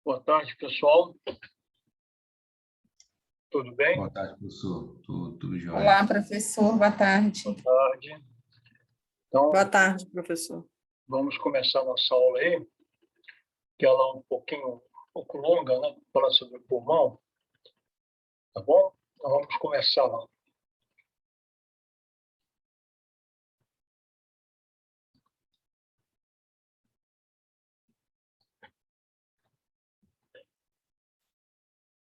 Boa tarde, pessoal. Tudo bem? Boa tarde, professor. Tudo jóia. Olá, professor. Boa tarde. Boa tarde. Então, Boa tarde, professor. vamos começar a nossa aula aí, que ela é um pouco longa, né? Falar sobre o pulmão, tá bom? Então, vamos começar lá.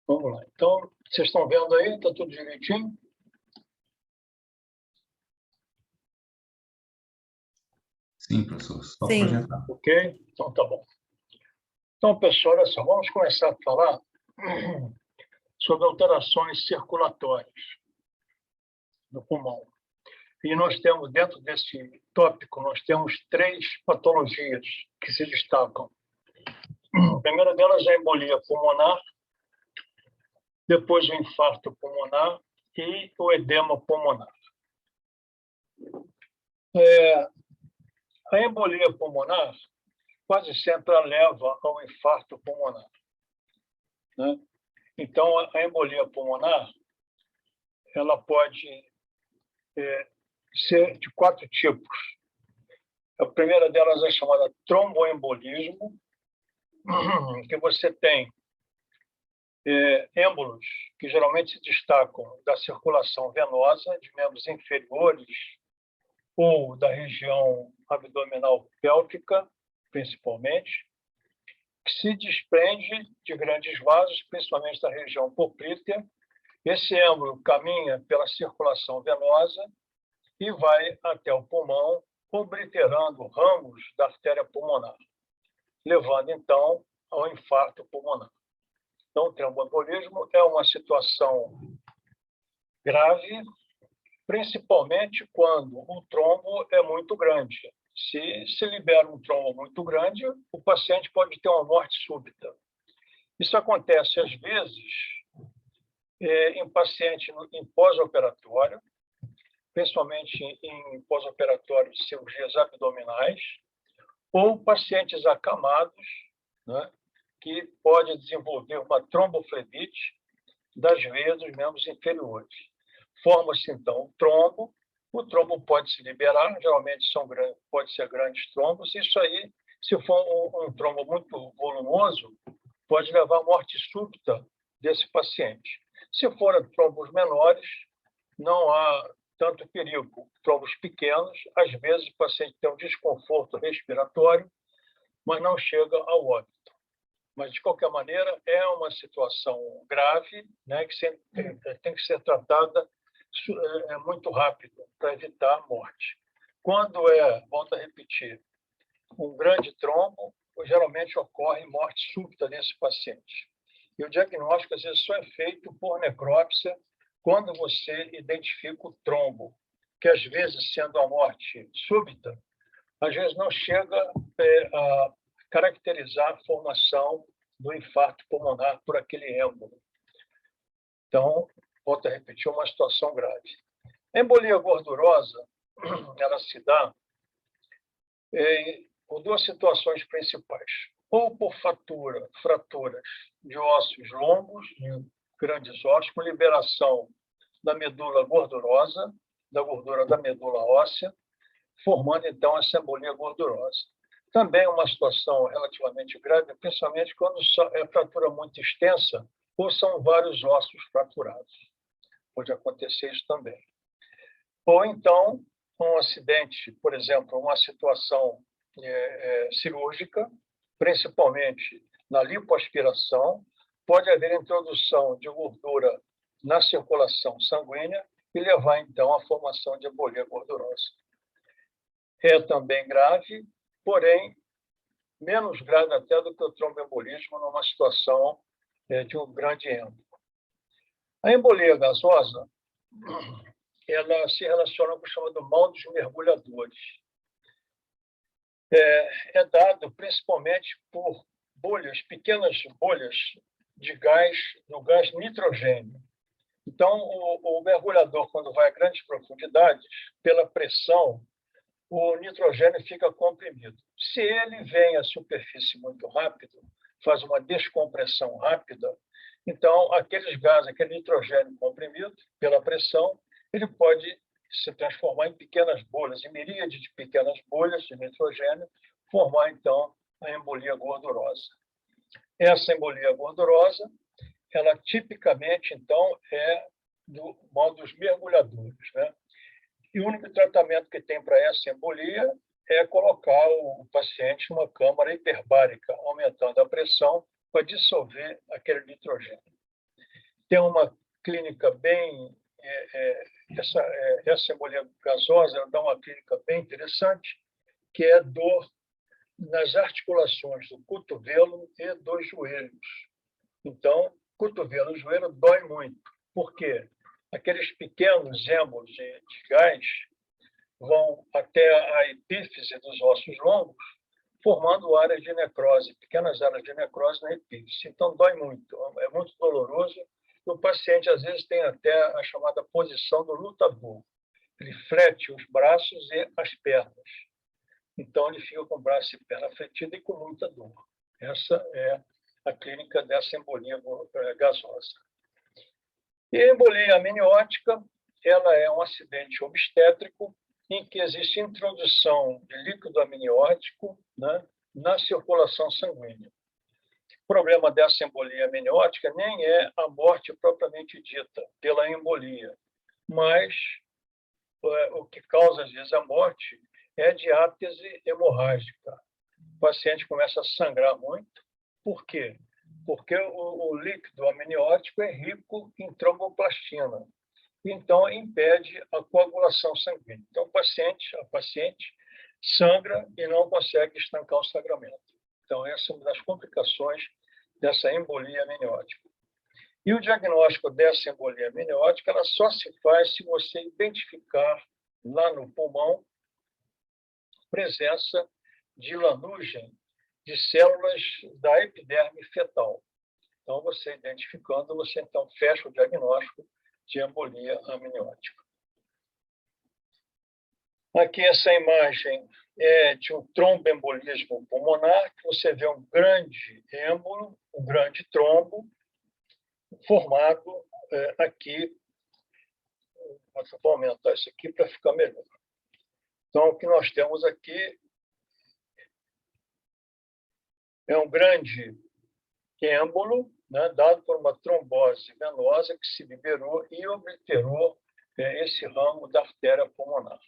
Vamos lá. Então, vocês estão vendo aí? Está tudo direitinho? Sim, professor. Só Sim. projetar. Ok? Então, tá bom. Então, pessoal, olha só, vamos começar a falar sobre alterações circulatórias no pulmão. E nós temos, dentro desse tópico, nós temos 3 patologias que se destacam. A primeira delas é a embolia pulmonar, depois o infarto pulmonar e o edema pulmonar. A embolia pulmonar quase sempre leva ao infarto pulmonar, né? Então, a embolia pulmonar ela pode ser de 4 tipos. A primeira delas é chamada tromboembolismo, que você tem êmbolos que geralmente se destacam da circulação venosa de membros inferiores ou da região abdominal pélvica, principalmente, que se desprende de grandes vasos, principalmente da região poplítea. Esse êmbolo caminha pela circulação venosa e vai até o pulmão, obliterando ramos da artéria pulmonar, levando, então, ao infarto pulmonar. Então, o tromboembolismo é uma situação grave, principalmente quando o trombo é muito grande. Se libera um trombo muito grande, o paciente pode ter uma morte súbita. Isso acontece, às vezes, em paciente em pós-operatório, principalmente em pós-operatório de cirurgias abdominais, ou pacientes acamados, né, que pode desenvolver uma tromboflebite das veias dos membros inferiores. Forma-se, então, o trombo pode se liberar, geralmente pode ser grandes trombos. Isso aí, se for um trombo muito volumoso, pode levar à morte súbita desse paciente. Se forem trombos menores, não há tanto perigo. Trombos pequenos, às vezes o paciente tem um desconforto respiratório, mas não chega ao óbito. Mas, de qualquer maneira, é uma situação grave, né, que tem que ser tratada muito rápido para evitar a morte. Quando volto a repetir, um grande trombo, geralmente ocorre morte súbita nesse paciente. E o diagnóstico, às vezes, só é feito por necrópsia quando você identifica o trombo, que, às vezes, sendo a morte súbita, às vezes não chega a caracterizar a formação do infarto pulmonar por aquele êmbolo. Então, volto a repetir, uma situação grave. A embolia gordurosa, ela se dá por 2 situações principais. Ou por fraturas de ossos longos, de grandes ossos, com liberação da medula gordurosa, da gordura da medula óssea, formando, então, essa embolia gordurosa. Também uma situação relativamente grave, principalmente quando é fratura muito extensa ou são vários ossos fraturados. Pode acontecer isso também. Ou, então, um acidente, por exemplo, uma situação cirúrgica, principalmente na lipoaspiração, pode haver introdução de gordura na circulação sanguínea e levar, então, à formação de embolia gordurosa. É também grave, porém, menos grave até do que o tromboembolismo numa situação de um grande êmbolo. A embolia gasosa, ela se relaciona com o chamado mal dos mergulhadores. É dado principalmente por pequenas bolhas de gás, no gás nitrogênio. Então, o mergulhador, quando vai a grandes profundidades, pela pressão, o nitrogênio fica comprimido. Se ele vem à superfície muito rápido, faz uma descompressão rápida, então aqueles gases, aquele nitrogênio comprimido pela pressão, ele pode se transformar em pequenas bolhas, em miríades de pequenas bolhas de nitrogênio, formar, então, a embolia gordurosa. Essa embolia gordurosa, ela tipicamente, então, é do modo dos mergulhadores, né? E o único tratamento que tem para essa embolia é colocar o paciente numa câmara hiperbárica, aumentando a pressão para dissolver aquele nitrogênio. Tem uma clínica bem... essa embolia gasosa ela dá uma clínica bem interessante, que é dor nas articulações do cotovelo e dos joelhos. Então, cotovelo e joelho dói muito. Por quê? Aqueles pequenos êmbolos de gás vão até a epífise dos ossos longos, formando áreas de necrose, pequenas áreas de necrose na epífise. Então, dói muito, é muito doloroso. E o paciente, às vezes, tem até a chamada posição do lutador. Ele flete os braços e as pernas. Então, ele fica com o braço e perna fletida e com muita dor. Essa é a clínica dessa embolia gasosa. E a embolia amniótica, ela é um acidente obstétrico em que existe introdução de líquido amniótico, né, na circulação sanguínea. O problema dessa embolia amniótica nem é a morte propriamente dita pela embolia, mas o que causa, às vezes, a morte é a diátese hemorrágica. O paciente começa a sangrar muito. Por quê? Porque o líquido amniótico é rico em tromboplastina. Então, impede a coagulação sanguínea. Então, a paciente sangra e não consegue estancar o sangramento. Então, essa é uma das complicações dessa embolia amniótica. E o diagnóstico dessa embolia amniótica ela só se faz se você identificar lá no pulmão presença de lanugem de células da epiderme fetal. Então, você identificando, você então fecha o diagnóstico de embolia amniótica. Aqui essa imagem é de um tromboembolismo pulmonar, que você vê um grande êmbolo, um grande trombo, formado aqui. Vou aumentar isso aqui para ficar melhor. Então, o que nós temos aqui é um grande êmbolo, né, dado por uma trombose venosa que se liberou e obliterou esse ramo da artéria pulmonar.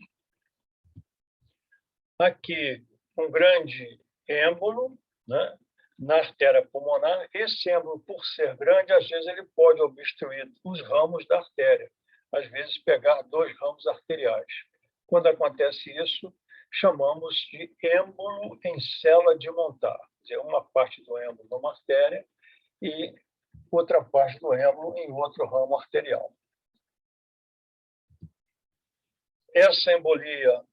Aqui, um grande êmbolo, né, na artéria pulmonar. Esse êmbolo, por ser grande, às vezes ele pode obstruir os ramos da artéria, às vezes pegar 2 ramos arteriais. Quando acontece isso, chamamos de êmbolo em célula de Montar. Quer dizer, uma parte do êmbolo numa artéria e outra parte do êmbolo em outro ramo arterial. Essa embolia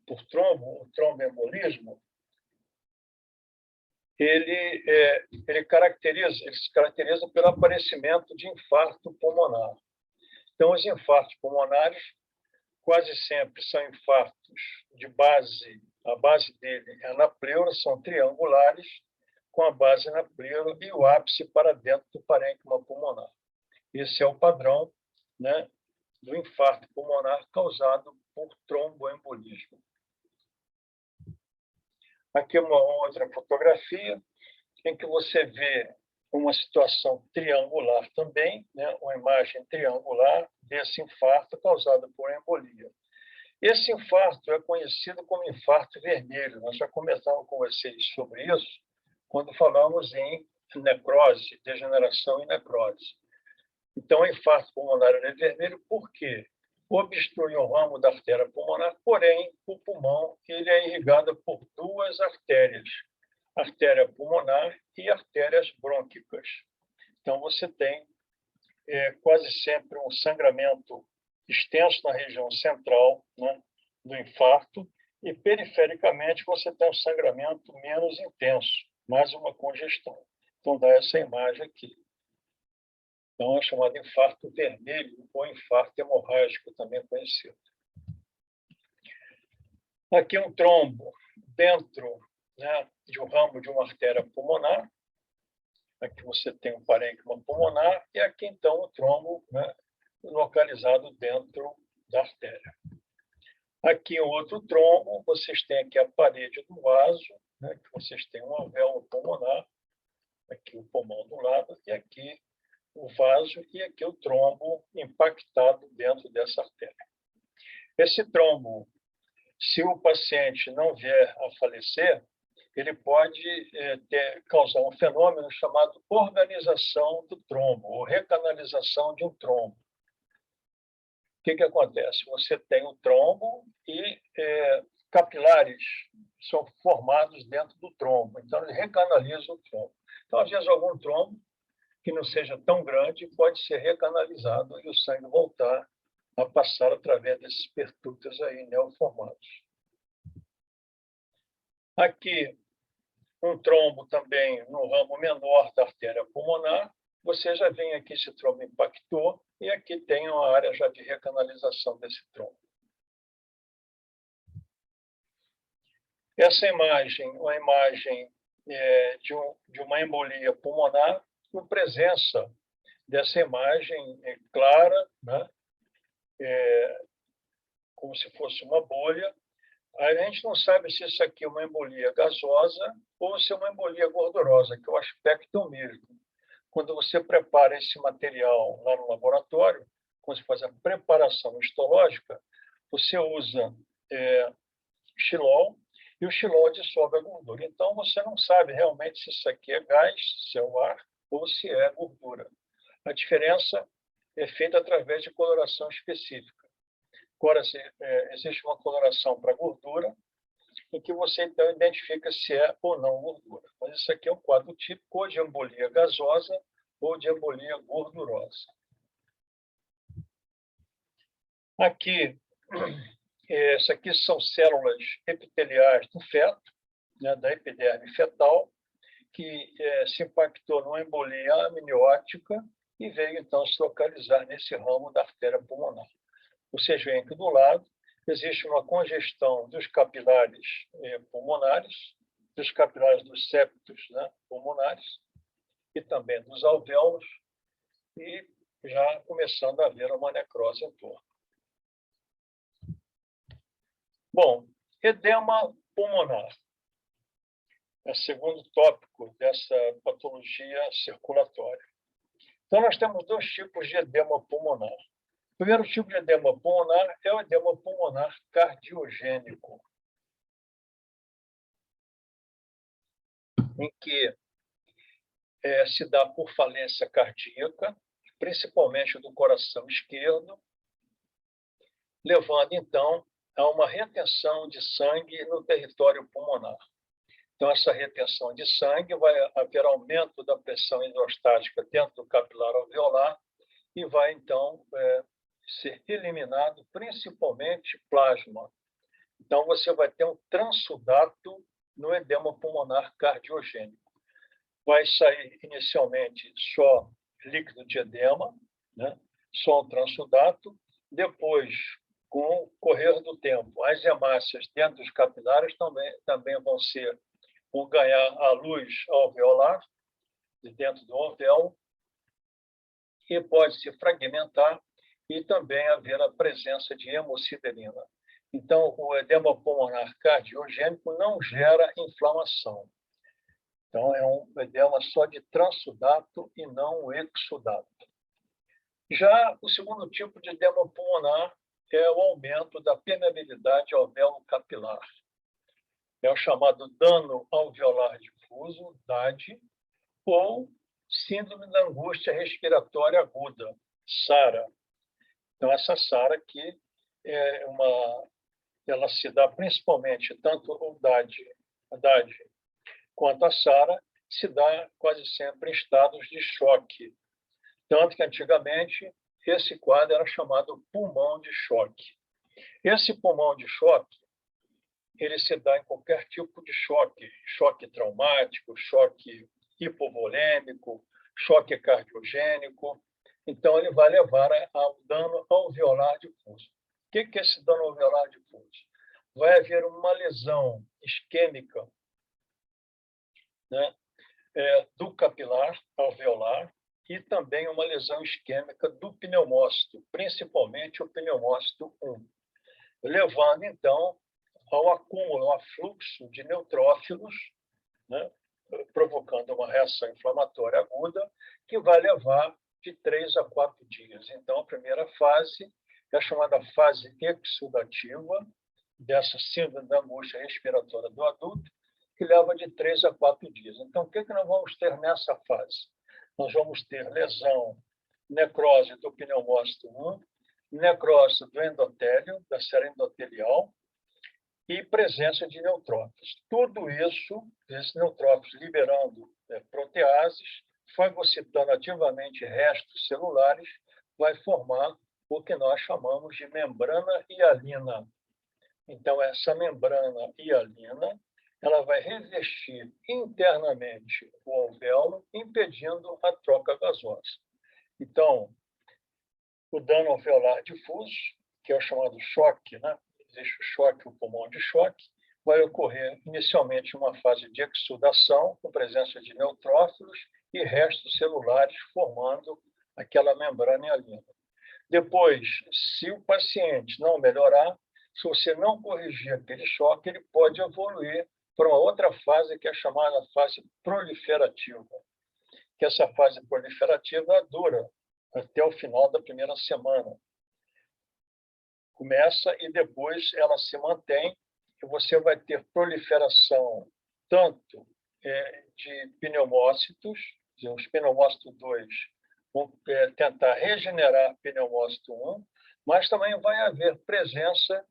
por trombo, o tromboembolismo, ele se caracteriza pelo aparecimento de infarto pulmonar. Então, os infartos pulmonares quase sempre são infartos de base, a base dele é na pleura, são triangulares, com a base na pleura e o ápice para dentro do parênquima pulmonar. Esse é o padrão, né, do infarto pulmonar causado por tromboembolismo. Aqui uma outra fotografia em que você vê uma situação triangular também, né, uma imagem triangular desse infarto causado por embolia. Esse infarto é conhecido como infarto vermelho. Nós já comentamos com vocês sobre isso quando falamos em necrose, degeneração e necrose. Então, o infarto pulmonar é vermelho por quê? Obstrui um ramo da artéria pulmonar, porém, o pulmão ele é irrigado por 2 artérias, artéria pulmonar e artérias brônquicas. Então, você tem quase sempre um sangramento extenso na região central, né, do infarto, e perifericamente você tem um sangramento menos intenso, mais uma congestão. Então, dá essa imagem aqui. Então, é chamado infarto vermelho ou infarto hemorrágico, também conhecido. Aqui um trombo dentro né, de um ramo de uma artéria pulmonar. Aqui você tem um parênquima pulmonar e aqui, então, o trombo, né, localizado dentro da artéria. Aqui, um outro trombo, vocês têm aqui a parede do vaso, né, que vocês têm um alvéolo pulmonar, aqui o pulmão do lado, e aqui o vaso, e aqui o trombo impactado dentro dessa artéria. Esse trombo, se o paciente não vier a falecer, ele pode causar um fenômeno chamado organização do trombo, ou recanalização de um trombo. O que acontece? Você tem um trombo e capilares são formados dentro do trombo. Então, ele recanaliza o trombo. Então, às vezes, algum trombo que não seja tão grande pode ser recanalizado e o sangue voltar a passar através desses pertúrbios aí neoformados. Aqui, um trombo também no ramo menor da artéria pulmonar. Você já vem aqui, esse trombo impactou, e aqui tem uma área já de recanalização desse trombo. Essa imagem, uma imagem de uma embolia pulmonar, com presença dessa imagem clara, né? Como se fosse uma bolha. A gente não sabe se isso aqui é uma embolia gasosa ou se é uma embolia gordurosa, que é o aspecto é o mesmo. Quando você prepara esse material lá no laboratório, quando você faz a preparação histológica, você usa xilol, e o xilol dissolve a gordura. Então, você não sabe realmente se isso aqui é gás, se é o ar, ou se é gordura. A diferença é feita através de coloração específica. Agora, existe uma coloração para gordura, em que você, então, identifica se é ou não gordura. Mas isso aqui é um quadro típico ou de embolia gasosa ou de embolia gordurosa. Aqui, essas aqui são células epiteliais do feto, né, da epiderme fetal, que se impactou numa embolia amniótica e veio, então, se localizar nesse ramo da artéria pulmonar. Vocês veem que do lado existe uma congestão dos capilares pulmonares, dos capilares dos septos, né, pulmonares, e também dos alvéolos, e já começando a haver uma necrose em torno. Bom, edema pulmonar é o segundo tópico dessa patologia circulatória. Então, nós temos dois tipos de edema pulmonar. O primeiro tipo de edema pulmonar é o edema pulmonar cardiogênico, em que se dá por falência cardíaca, principalmente do coração esquerdo, levando, então, a uma retenção de sangue no território pulmonar. Então, essa retenção de sangue vai haver aumento da pressão hidrostática dentro do capilar alveolar e vai, então, ser eliminado principalmente plasma. Então, você vai ter um transsudato no edema pulmonar cardiogênico. Vai sair inicialmente só líquido de edema, né? Só um transsudato. Depois, com o correr do tempo, as hemácias dentro dos capilares também vão ganhar a luz alveolar, de dentro do alvéolo, e pode se fragmentar e também haver a presença de hemociderina. Então, o edema pulmonar cardiogênico não gera inflamação. Então, é um edema só de transsudato e não um exsudato. Já o segundo tipo de edema pulmonar é o aumento da permeabilidade alvéolo-capilar. É o chamado dano alveolar difuso, DAD, ou síndrome da angústia respiratória aguda, SARA. Então, essa SARA aqui ela se dá principalmente, tanto o DAD quanto a SARA, se dá quase sempre em estados de choque. Tanto que, antigamente, esse quadro era chamado pulmão de choque. Esse pulmão de choque, ele se dá em qualquer tipo de choque, choque traumático, choque hipovolêmico, choque cardiogênico. Então, ele vai levar ao dano alveolar difuso. O que é esse dano alveolar difuso? Vai haver uma lesão isquêmica né, do capilar alveolar e também uma lesão isquêmica do pneumócito, principalmente o pneumócito 1, levando, então, ao acúmulo, ao afluxo de neutrófilos, né, provocando uma reação inflamatória aguda, que vai levar de 3 a 4 dias. Então, a primeira fase é a chamada fase exudativa, dessa síndrome da angústia respiratória do adulto, que leva de 3 a 4 dias. Então, o que nós vamos ter nessa fase? Nós vamos ter lesão, necrose do pneumócito 1, necrose do endotélio, da série endotelial, e presença de neutrófilos. Tudo isso, esses neutrófilos liberando proteases, fagocitando ativamente restos celulares, vai formar o que nós chamamos de membrana hialina. Então, essa membrana hialina, ela vai revestir internamente o alvéolo, impedindo a troca gasosa. Então, o dano alveolar difuso, que é o chamado choque, né? Existe o choque, o pulmão de choque, vai ocorrer inicialmente uma fase de exudação, com presença de neutrófilos e restos celulares formando aquela membrana hialina. Depois, se o paciente não melhorar, se você não corrigir aquele choque, ele pode evoluir para uma outra fase, que é chamada fase proliferativa. Que essa fase proliferativa dura até o final da primeira semana. Começa e depois ela se mantém, e você vai ter proliferação tanto de pneumócitos, os pneumócitos 2 vão tentar regenerar pneumócito 1, mas também vai haver presença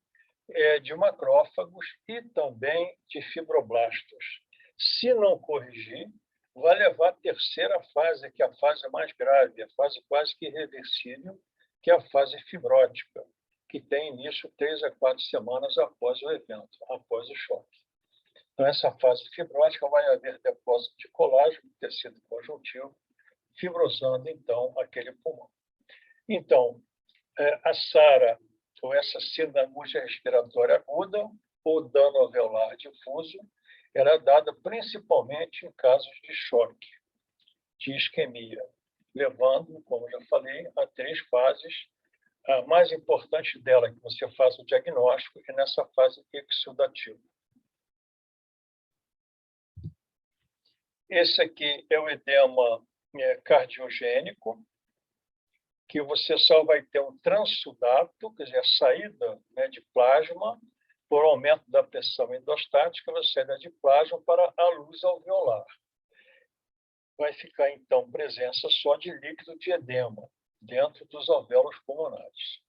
de macrófagos e também de fibroblastos. Se não corrigir, vai levar à terceira fase, que é a fase mais grave, a fase quase que irreversível, que é a fase fibrótica, que tem início 3 a 4 semanas após o evento, após o choque. Então, essa fase fibrótica vai haver depósito de colágeno, tecido conjuntivo, fibrosando, então, aquele pulmão. Então, a SARA, ou essa síndrome da angústia respiratória aguda, ou dano alveolar difuso, era dada principalmente em casos de choque, de isquemia, levando, como já falei, a 3 fases. A mais importante dela é que você faz o diagnóstico é nessa fase exudativa. Esse aqui é o edema cardiogênico, que você só vai ter um transsudato, quer dizer, a saída de plasma, por aumento da pressão endostática, a saída de plasma para a luz alveolar. Vai ficar, então, presença só de líquido de edema dentro dos alvéolos pulmonares.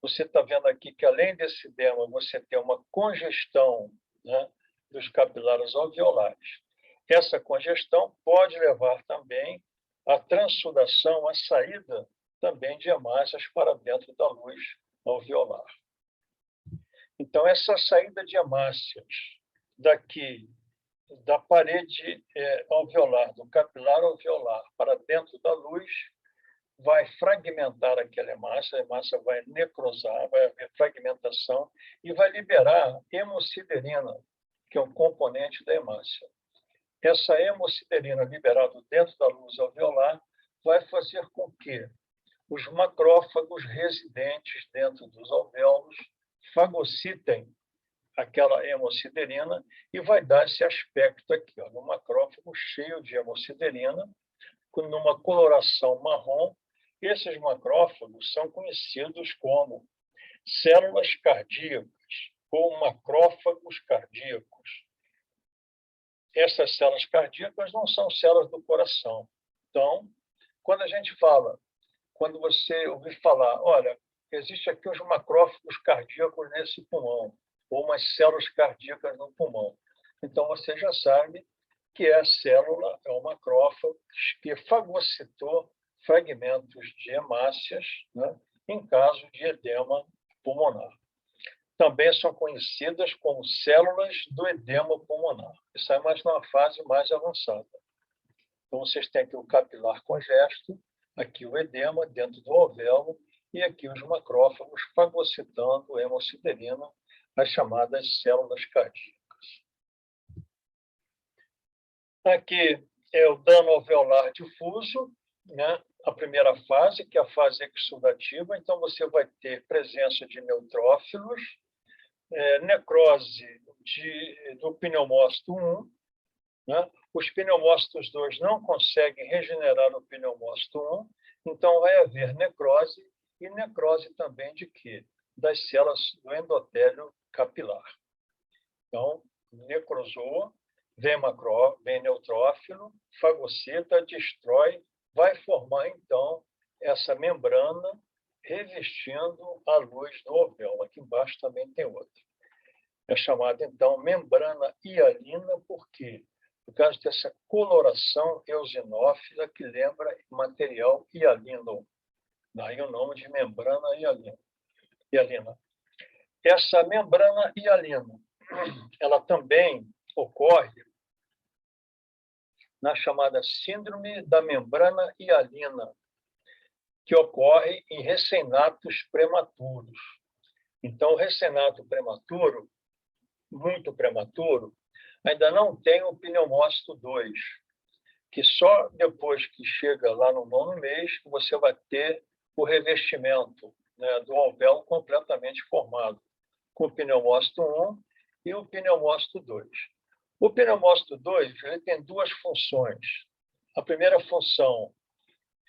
Você está vendo aqui que, além desse edema, você tem uma congestão, né, dos capilares alveolares. Essa congestão pode levar também à transsudação, à saída também de hemácias para dentro da luz alveolar. Então, essa saída de hemácias daqui, da parede alveolar, do capilar alveolar, para dentro da luz, vai fragmentar aquela hemácia, a hemácia vai necrosar, vai haver fragmentação e vai liberar hemosiderina, que é um componente da hemácia. Essa hemosiderina liberada dentro da luz alveolar vai fazer com que os macrófagos residentes dentro dos alvéolos fagocitem aquela hemosiderina e vai dar esse aspecto aqui, ó, um macrófago cheio de hemosiderina, numa coloração marrom. Esses macrófagos são conhecidos como células cardíacas ou macrófagos cardíacos. Essas células cardíacas não são células do coração. Então, quando a gente fala, quando você ouvir falar, olha, existe aqui os macrófagos cardíacos nesse pulmão, ou umas células cardíacas no pulmão. Então, você já sabe que é a célula, é o macrófago, que fagocitou fragmentos de hemácias, né, em caso de edema pulmonar. Também são conhecidas como células do edema pulmonar. Isso é mais numa fase mais avançada. Então, vocês têm aqui o capilar congesto, aqui o edema dentro do alvéolo e aqui os macrófagos fagocitando hemosiderina, as chamadas células cardíacas. Aqui é o dano alveolar difuso, né? A primeira fase, que é a fase exudativa. Então, você vai ter presença de neutrófilos, necrose do pneumócito 1, né? Os pneumócitos 2 não conseguem regenerar o pneumócito 1, então vai haver necrose, e necrose também de quê? Das células do endotélio capilar. Então, necrosou, vem neutrófilo, fagocita, destrói, vai formar, então, essa membrana revestindo a luz do alvéolo. Aqui embaixo também tem outra. É chamada, então, membrana hialina, por quê? Por causa dessa coloração eosinófila que lembra material hialino. Daí o nome de membrana hialina. Essa membrana hialina, ela também ocorre na chamada síndrome da membrana hialina, que ocorre em recém-natos prematuros. Então, o recém-nato prematuro, muito prematuro, ainda não tem o pneumócito 2, que só depois que chega lá no 9º mês você vai ter o revestimento, né, do alvéolo completamente formado, com o pneumócito 1 e o pneumócito 2. O pneumócito 2 ele tem duas funções. A primeira função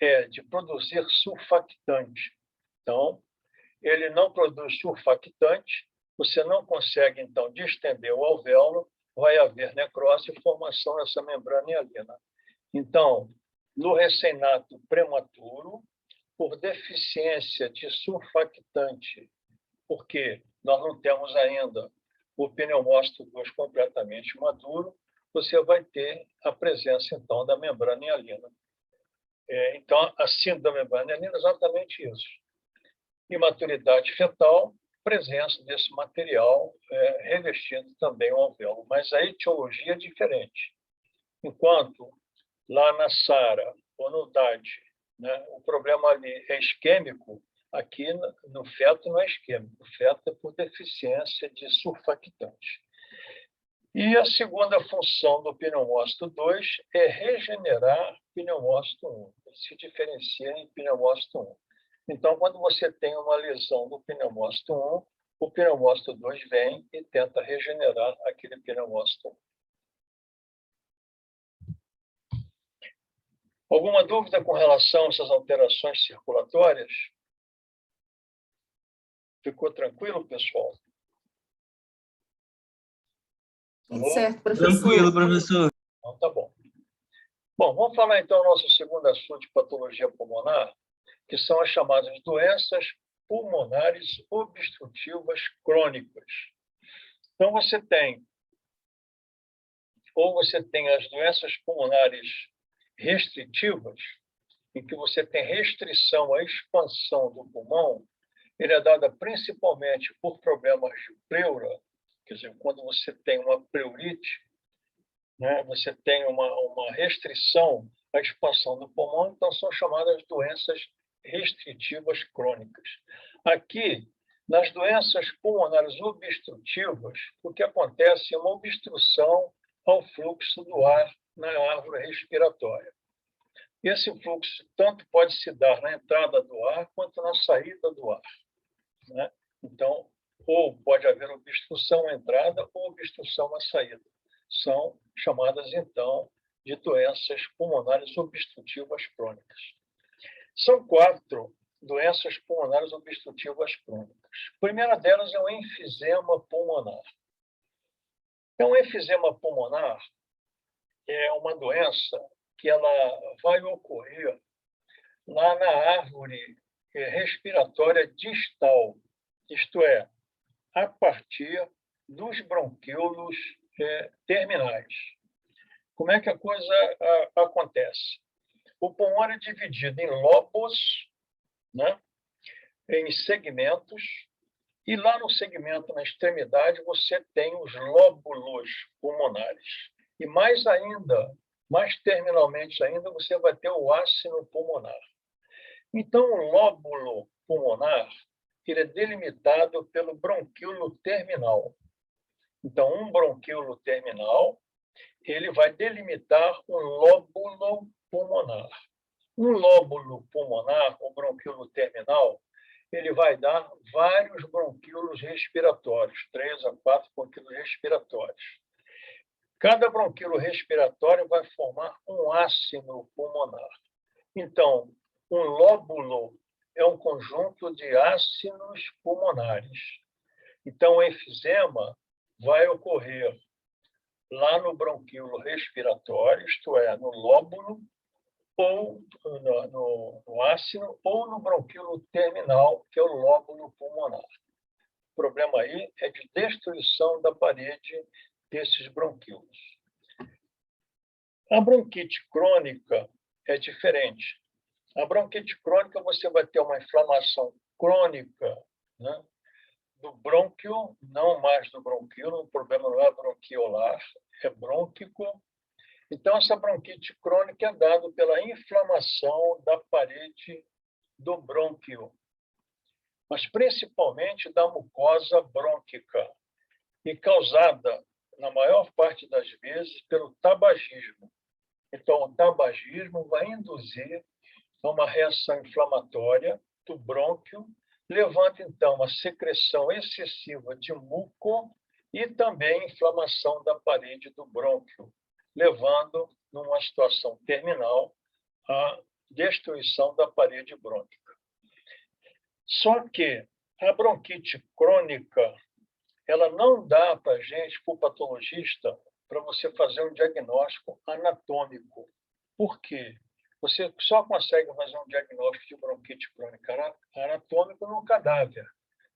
é de produzir surfactante. Então, ele não produz surfactante, você não consegue, então, distender o alvéolo, vai haver necrose e formação dessa membrana hialina. Então, no recém-nato prematuro, por deficiência de surfactante, porque nós não temos ainda o pneumócito 2 completamente maduro, você vai ter a presença, então, da membrana hialina. Então, a síndrome da membrana hialina é exatamente isso. Imaturidade fetal, presença desse material revestindo também o alvéolo. Mas a etiologia é diferente. Enquanto lá na SARA ou no DAD, né, o problema ali é isquêmico, aqui no feto não é isquêmico, o feto é por deficiência de surfactante. E a segunda função do pneumócito 2 é regenerar pneumócito 1. Ele se diferencia em pneumócito 1. Então, quando você tem uma lesão do pneumócito 1, o pneumócito 2 vem e tenta regenerar aquele pneumócito 1. Alguma dúvida com relação a essas alterações circulatórias? Ficou tranquilo, pessoal? Tudo certo, professor. Tranquilo, professor. Então, tá bom. Bom, vamos falar então do nosso segundo assunto de patologia pulmonar, que são as chamadas doenças pulmonares obstrutivas crônicas. Então, você tem as doenças pulmonares restritivas, em que você tem restrição à expansão do pulmão. Ele é dada principalmente por problemas de pleura, quer dizer, quando você tem uma pleurite, né, você tem uma restrição à expansão do pulmão, então são chamadas doenças restritivas crônicas. Aqui, nas doenças pulmonares obstrutivas, o que acontece é uma obstrução ao fluxo do ar na árvore respiratória. Esse fluxo tanto pode se dar na entrada do ar quanto na saída do ar, né? Então, ou pode haver obstrução à entrada ou obstrução à saída. São chamadas, então, de doenças pulmonares obstrutivas crônicas. São 4 doenças pulmonares obstrutivas crônicas. A primeira delas é o enfisema pulmonar. Então, o enfisema pulmonar é uma doença que ela vai ocorrer lá na árvore respiratória distal, isto é, a partir dos bronquíolos terminais. Como é que a coisa acontece? O pulmão é dividido em lobos, né, em segmentos, e lá no segmento, na extremidade, você tem os lóbulos pulmonares. E mais ainda, mais terminalmente ainda, você vai ter o ácino pulmonar. Então, o lóbulo pulmonar ele é delimitado pelo bronquíolo terminal. Então, um bronquíolo terminal ele vai delimitar um lóbulo pulmonar. Um lóbulo pulmonar, o bronquíolo terminal, ele vai dar vários bronquíolos respiratórios, 3 a 4 bronquíolos respiratórios. Cada bronquíolo respiratório vai formar um ácino pulmonar. Então, um lóbulo é um conjunto de ácinos pulmonares. Então, o enfisema vai ocorrer lá no bronquíolo respiratório, isto é, no lóbulo, ou no ácino, ou no bronquíolo terminal, que é o lóbulo pulmonar. O problema aí é de destruição da parede desses bronquíolos. A bronquite crônica é diferente. A bronquite crônica, você vai ter uma inflamação crônica, né, do brônquio, não mais do bronquíolo. O problema não é bronquiolar, é brônquico. Então, essa bronquite crônica é dada pela inflamação da parede do brônquio, mas principalmente da mucosa brônquica, e causada, na maior parte das vezes, pelo tabagismo. Então, o tabagismo vai induzir a uma reação inflamatória do brônquio, levando, então, a secreção excessiva de muco e também inflamação da parede do brônquio, levando, numa situação terminal, à destruição da parede brônquica. Só que a bronquite crônica, ela não dá para a gente, para o patologista, para você fazer um diagnóstico anatômico. Por quê? Você só consegue fazer um diagnóstico de bronquite crônica anatômico no cadáver.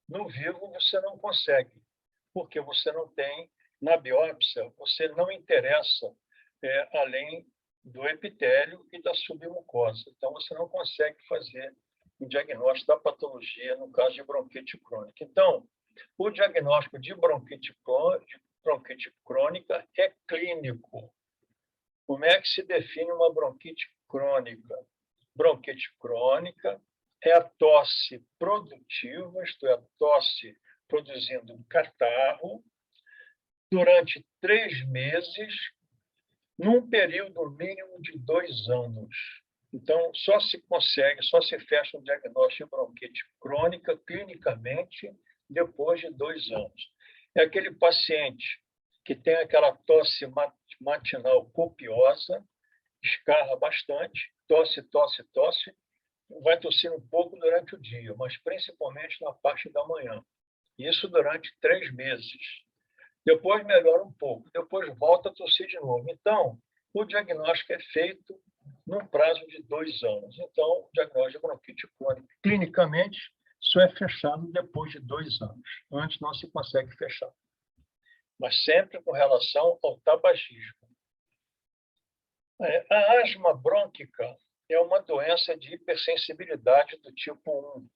No vivo, você não consegue, porque você não tem, na biópsia, você não interessa além do epitélio e da submucosa. Então, você não consegue fazer o diagnóstico da patologia no caso de bronquite crônica. Então, o diagnóstico de bronquite crônica é clínico. Como é que se define uma bronquite crônica? Bronquite crônica é a tosse produtiva, isto é, a tosse produzindo um catarro, durante 3 meses, num período mínimo de 2 anos. Então, só se fecha um diagnóstico de bronquite crônica clinicamente depois de 2 anos. É aquele paciente que tem aquela tosse matinal copiosa, escarra bastante, tosse, vai tossir um pouco durante o dia, mas principalmente na parte da manhã. Isso durante 3 meses. Depois melhora um pouco, depois volta a tossir de novo. Então, o diagnóstico é feito num prazo de 2 anos. Então, o diagnóstico de bronquite crônica, clinicamente, só é fechado depois de 2 anos. Antes não se consegue fechar. Mas sempre com relação ao tabagismo. A asma brônquica é uma doença de hipersensibilidade do tipo 1.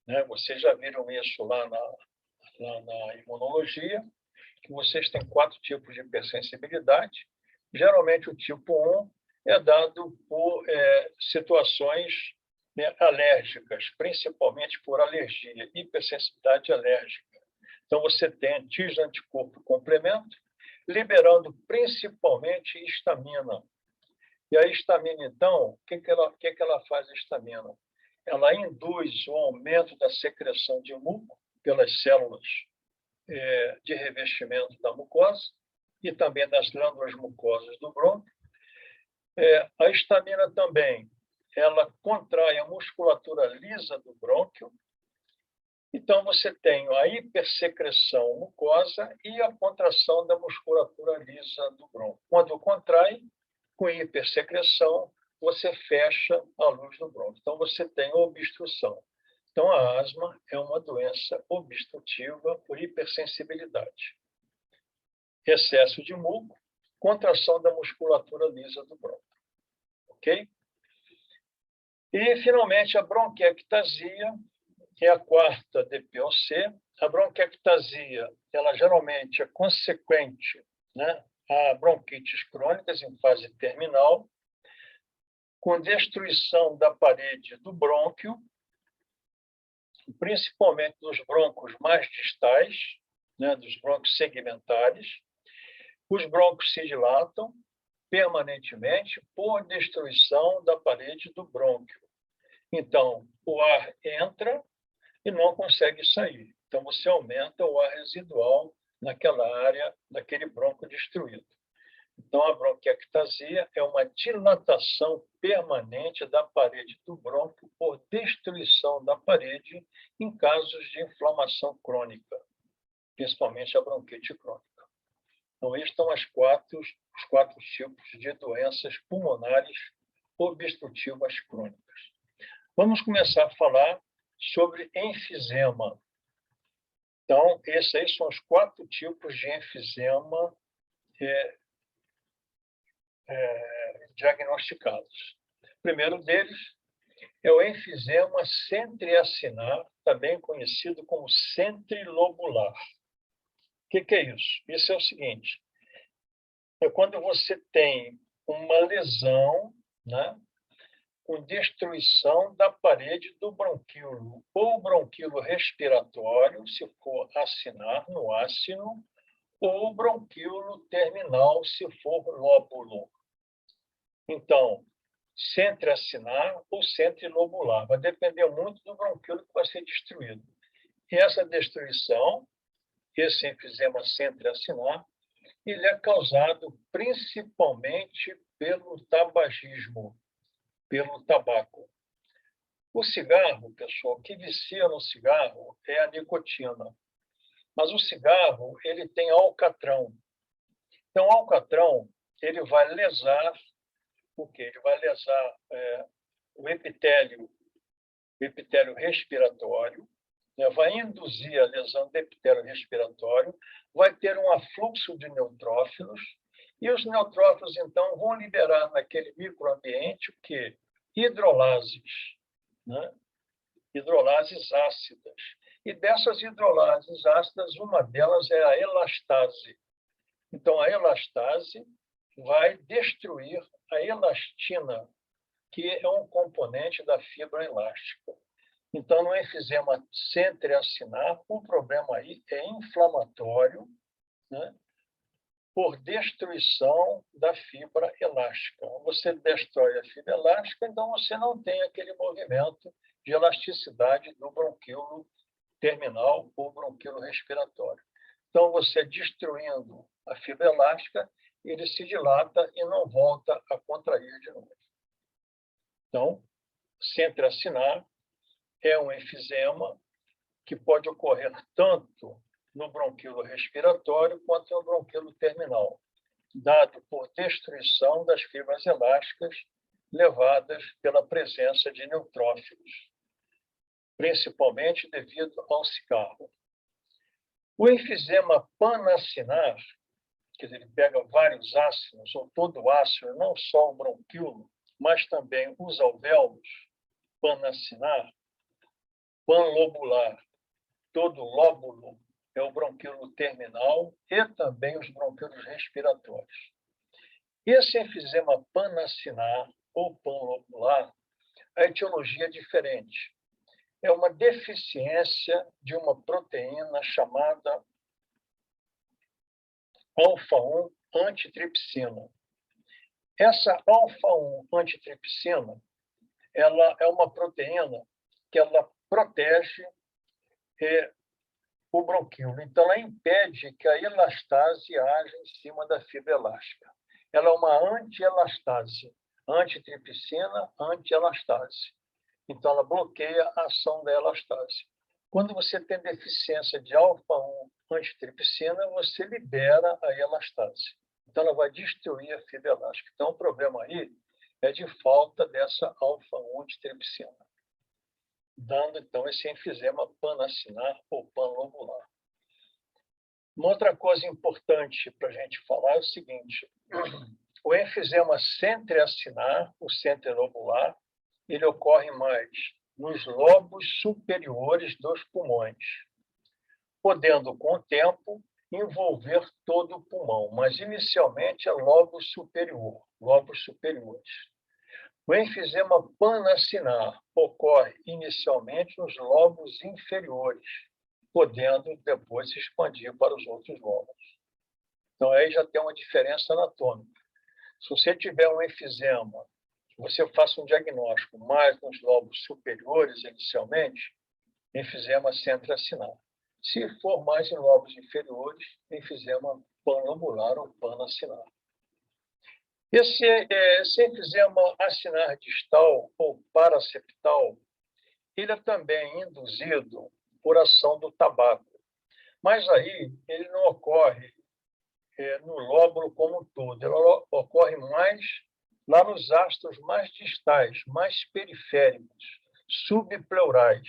Né? Vocês já viram isso lá na imunologia, que vocês têm 4 tipos de hipersensibilidade. Geralmente, o tipo 1 é dado por situações alérgicas, principalmente por alergia, hipersensibilidade alérgica. Então, você tem antígeno-anticorpo complemento, liberando principalmente histamina. E a histamina, então, o que ela faz, a histamina? Ela induz o aumento da secreção de muco pelas células de revestimento da mucosa e também das glândulas mucosas do brônquio. A histamina também, ela contrai a musculatura lisa do brônquio. Então, você tem a hipersecreção mucosa e a contração da musculatura lisa do brônquio. Quando contrai, com hipersecreção, você fecha a luz do brônquio. Então, você tem obstrução. Então, a asma é uma doença obstrutiva por hipersensibilidade. Excesso de muco, contração da musculatura lisa do brônquio. Ok? E, finalmente, a bronquiectasia é a 4ª DPOC. A bronquiectasia, ela geralmente é consequente, né, a bronquites crônicas em fase terminal, com destruição da parede do brônquio, principalmente dos brônquios mais distais, né, dos brônquios segmentares, Os brônquios se dilatam permanentemente por destruição da parede do brônquio. Então, o ar entra e não consegue sair. Então, você aumenta o ar residual naquela área, daquele brônquio destruído. Então, a bronquiectasia é uma dilatação permanente da parede do brônquio por destruição da parede em casos de inflamação crônica, principalmente a bronquite crônica. Então, estes são os quatro tipos de doenças pulmonares obstrutivas crônicas. Vamos começar a falar sobre enfisema. Então, esses aí são os 4 tipos de enfisema diagnosticados. O primeiro deles é o enfisema centriacinar, também conhecido como centrilobular. O que é isso? Isso é o seguinte, é quando você tem uma lesão, né, com destruição da parede do bronquíolo, ou bronquíolo respiratório, se for acinar no ácino, ou bronquíolo terminal, se for lóbulo. Então, centriacinar ou centrilobular, vai depender muito do bronquíolo que vai ser destruído. E essa destruição, esse enfisema centriacinar, ele é causado principalmente pelo tabagismo, pelo tabaco. O cigarro, pessoal, o que vicia no cigarro é a nicotina. Mas o cigarro, ele tem alcatrão. Então, o alcatrão, ele vai lesar o quê? Ele vai lesar o epitélio respiratório, né? Vai induzir a lesão do epitélio respiratório, vai ter um afluxo de neutrófilos, e os neutrófilos, então, vão liberar naquele microambiente o quê? Hidrolases, né? Hidrolases ácidas. E dessas hidrolases ácidas, uma delas é a elastase. Então, a elastase vai destruir a elastina, que é um componente da fibra elástica. Então, no enfisema centriacinar, o problema aí é inflamatório, né, por destruição da fibra elástica. Você destrói a fibra elástica, então você não tem aquele movimento de elasticidade do bronquíolo terminal ou bronquíolo respiratório. Então, você destruindo a fibra elástica, ele se dilata e não volta a contrair de novo. Então, centriacinar é um enfisema que pode ocorrer tanto no bronquíolo respiratório quanto no bronquíolo terminal, dado por destruição das fibras elásticas levadas pela presença de neutrófilos, principalmente devido ao cigarro. O enfisema panacinar, quer dizer, ele pega vários ácidos, ou todo o ácido, não só o bronquíolo, mas também os alvéolos, panacinar, panlobular, todo lóbulo é o bronquíolo terminal e também os bronquíolos respiratórios. Esse enfisema panacinar ou panlobular, a etiologia é diferente. É uma deficiência de uma proteína chamada alfa-1 antitripsina. Essa alfa-1 antitripsina, ela é uma proteína que ela protege o bronquíolo. Então, ela impede que a elastase haja em cima da fibra elástica. Ela é uma antielastase, antitripsina, antielastase. Então, ela bloqueia a ação da elastase. Quando você tem deficiência de alfa-1 antitripsina, você libera a elastase. Então, ela vai destruir a fibra elástica. Então, o problema aí é de falta dessa alfa-1 antitripsina, dando, então, esse enfisema panacinar ou panlobular. Uma outra coisa importante para a gente falar é o seguinte: o enfisema centriacinar, o centrilobular, ele ocorre mais nos lobos superiores dos pulmões, podendo, com o tempo, envolver todo o pulmão, mas inicialmente é lobo superior, lobos superiores. O enfisema panacinar ocorre inicialmente nos lobos inferiores, podendo depois se expandir para os outros lobos. Então, aí já tem uma diferença anatômica. Se você tiver um enfisema, você faça um diagnóstico mais nos lobos superiores, inicialmente, enfisema centroacinar. Se for mais em lobos inferiores, enfisema panlobular ou panacinar. Esse enfisema acinar distal ou paraseptal, ele é também induzido por ação do tabaco. Mas aí ele não ocorre no lóbulo como um todo, ele ocorre mais lá nos astros mais distais, mais periféricos, subpleurais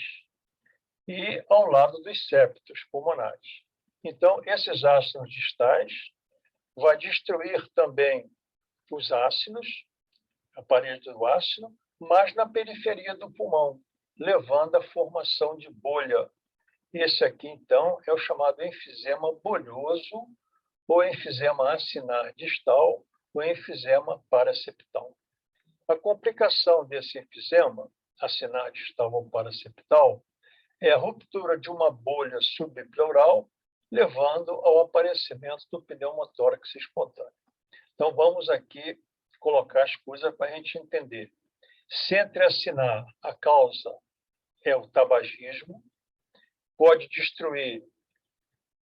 e ao lado dos septos pulmonares. Então, esses astros distais vão destruir também os ácidos, a parede do ácido, mas na periferia do pulmão, levando à formação de bolha. Esse aqui, então, é o chamado enfisema bolhoso, ou enfisema acinar distal, ou enfisema paraseptal. A complicação desse enfisema acinar distal ou paraseptal é a ruptura de uma bolha subpleural, levando ao aparecimento do pneumotórax espontâneo. Então, vamos aqui colocar as coisas para a gente entender. Centroacinar, a causa é o tabagismo, pode destruir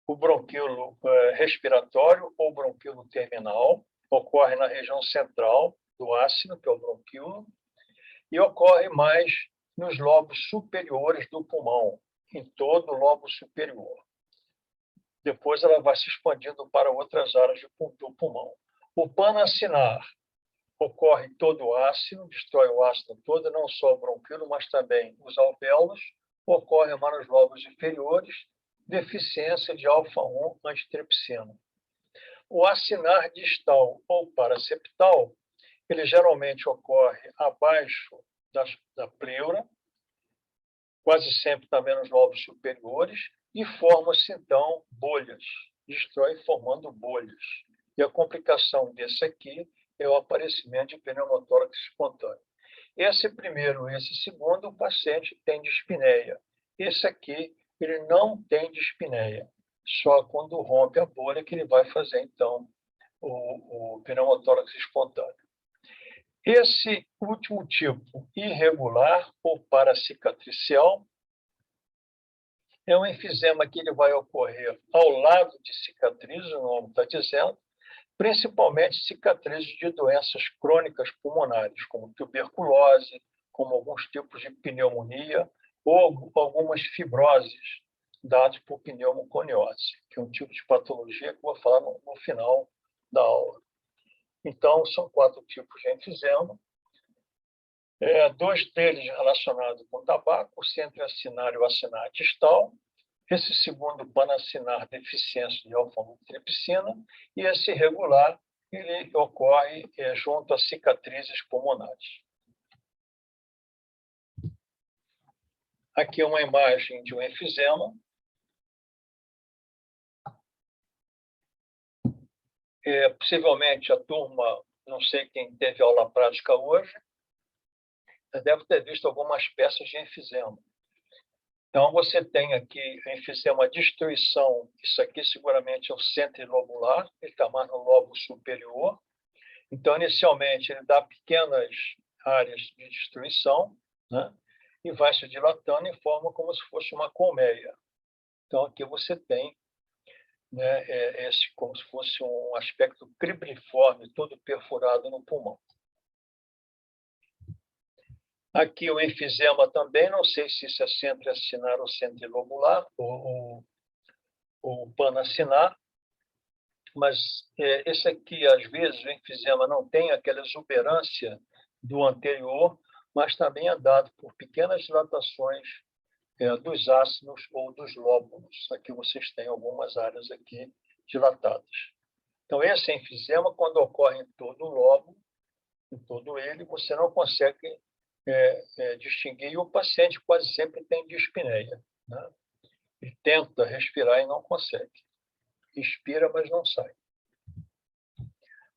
o bronquíolo respiratório ou bronquíolo terminal, ocorre na região central do ácido, que é o bronquíolo, e ocorre mais nos lobos superiores do pulmão, em todo o lobo superior. Depois ela vai se expandindo para outras áreas do pulmão. O panacinar ocorre em todo o ácido, destrói o ácido todo, não só o bronquíolo, mas também os alvéolos, ocorre mais nos lobos inferiores, deficiência de alfa-1 antitripsina. O acinar distal ou paraseptal, ele geralmente ocorre abaixo da pleura, quase sempre também nos lobos superiores, e forma-se, então, bolhas, destrói formando bolhas. E a complicação desse aqui é o aparecimento de pneumotórax espontâneo. Esse primeiro e esse segundo, o paciente tem dispneia. Esse aqui, ele não tem dispneia. Só quando rompe a bolha que ele vai fazer, então, o pneumotórax espontâneo. Esse último tipo, irregular ou paracicatricial, é um enfisema que ele vai ocorrer ao lado de cicatrizes, o nome está dizendo, principalmente cicatrizes de doenças crônicas pulmonares, como tuberculose, como alguns tipos de pneumonia ou algumas fibroses dadas por pneumoconiose, que é um tipo de patologia que eu vou falar no final da aula. Então, são 4 tipos de enfisema. 2 deles relacionados com tabaco, o centroacinar e o acinar distal. Esse segundo, panacinar, deficiência de alfa-1-tripsina, e esse regular, ele ocorre junto a cicatrizes pulmonares. Aqui uma imagem de um enfisema. Possivelmente a turma, não sei quem teve aula prática hoje, deve ter visto algumas peças de enfisema. Então, você tem aqui enfisema destruição, isso aqui seguramente é o centro lobular, ele está mais no lobo superior. Então, inicialmente, ele dá pequenas áreas de destruição, né? E vai se dilatando e forma como se fosse uma colmeia. Então, aqui você tem, né, como se fosse um aspecto cribriforme, todo perfurado no pulmão. Aqui o enfisema também, não sei se isso é centroacinar ou centrilobular, ou panacinar, mas esse aqui, às vezes, o enfisema não tem aquela exuberância do anterior, mas também é dado por pequenas dilatações dos ácidos ou dos lóbulos. Aqui vocês têm algumas áreas aqui dilatadas. Então, esse enfisema, quando ocorre em todo o lóbulo, em todo ele, você não consegue distinguir, e o paciente quase sempre tem dispneia, né? Ele tenta respirar e não consegue. Inspira, mas não sai.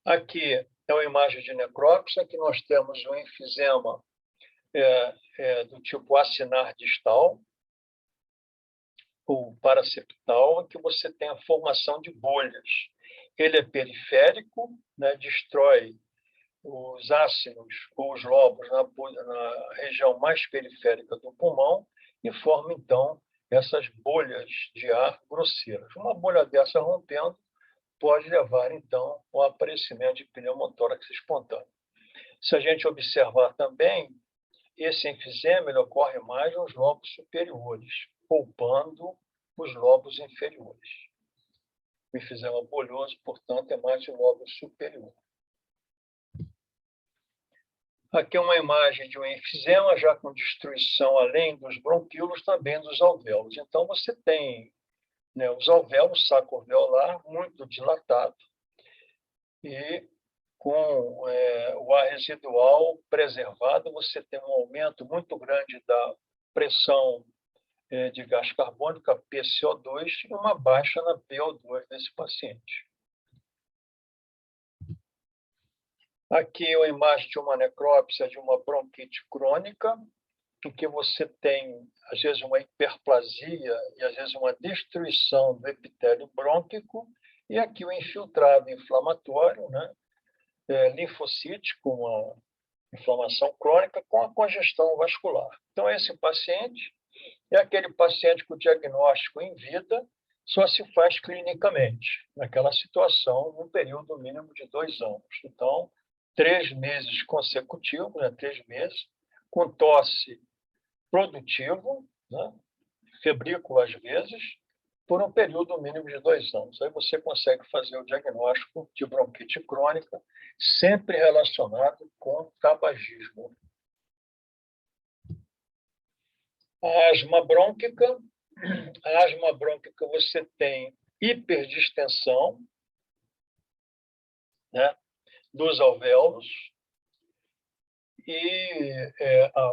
Aqui é uma imagem de necrópsia, aqui nós temos um enfisema do tipo acinar distal, ou paraseptal, em que você tem a formação de bolhas. Ele é periférico, né, destrói os ácidos ou os lobos na região mais periférica do pulmão e forma, então, essas bolhas de ar grosseiras. Uma bolha dessa rompendo pode levar, então, ao aparecimento de pneumotórax espontâneo. Se a gente observar também, esse enfisema ele ocorre mais nos lobos superiores, poupando os lobos inferiores. O enfisema bolhoso, portanto, é mais de lobo superior. Aqui é uma imagem de um enfisema, já com destruição, além dos bronquíolos, também dos alvéolos. Então, você tem, né, os alvéolos, saco alveolar, muito dilatado, e com o ar residual preservado, você tem um aumento muito grande da pressão de gás carbônico, a PCO2, e uma baixa na PO2 desse paciente. Aqui é uma imagem de uma necrópsia de uma bronquite crônica, em que você tem, às vezes, uma hiperplasia e, às vezes, uma destruição do epitélio brônquico, e aqui o infiltrado inflamatório, né? Linfocítico, uma inflamação crônica com a congestão vascular. Então, esse paciente é aquele paciente que o diagnóstico em vida só se faz clinicamente, naquela situação, num período mínimo de 2 anos. Então, 3 meses consecutivos, né, 3 meses, com tosse produtivo, né, febrícula às vezes, por um período mínimo de 2 anos. Aí você consegue fazer o diagnóstico de bronquite crônica, sempre relacionado com tabagismo. A asma brônquica você tem hiperdistensão, né, dos alvéolos, e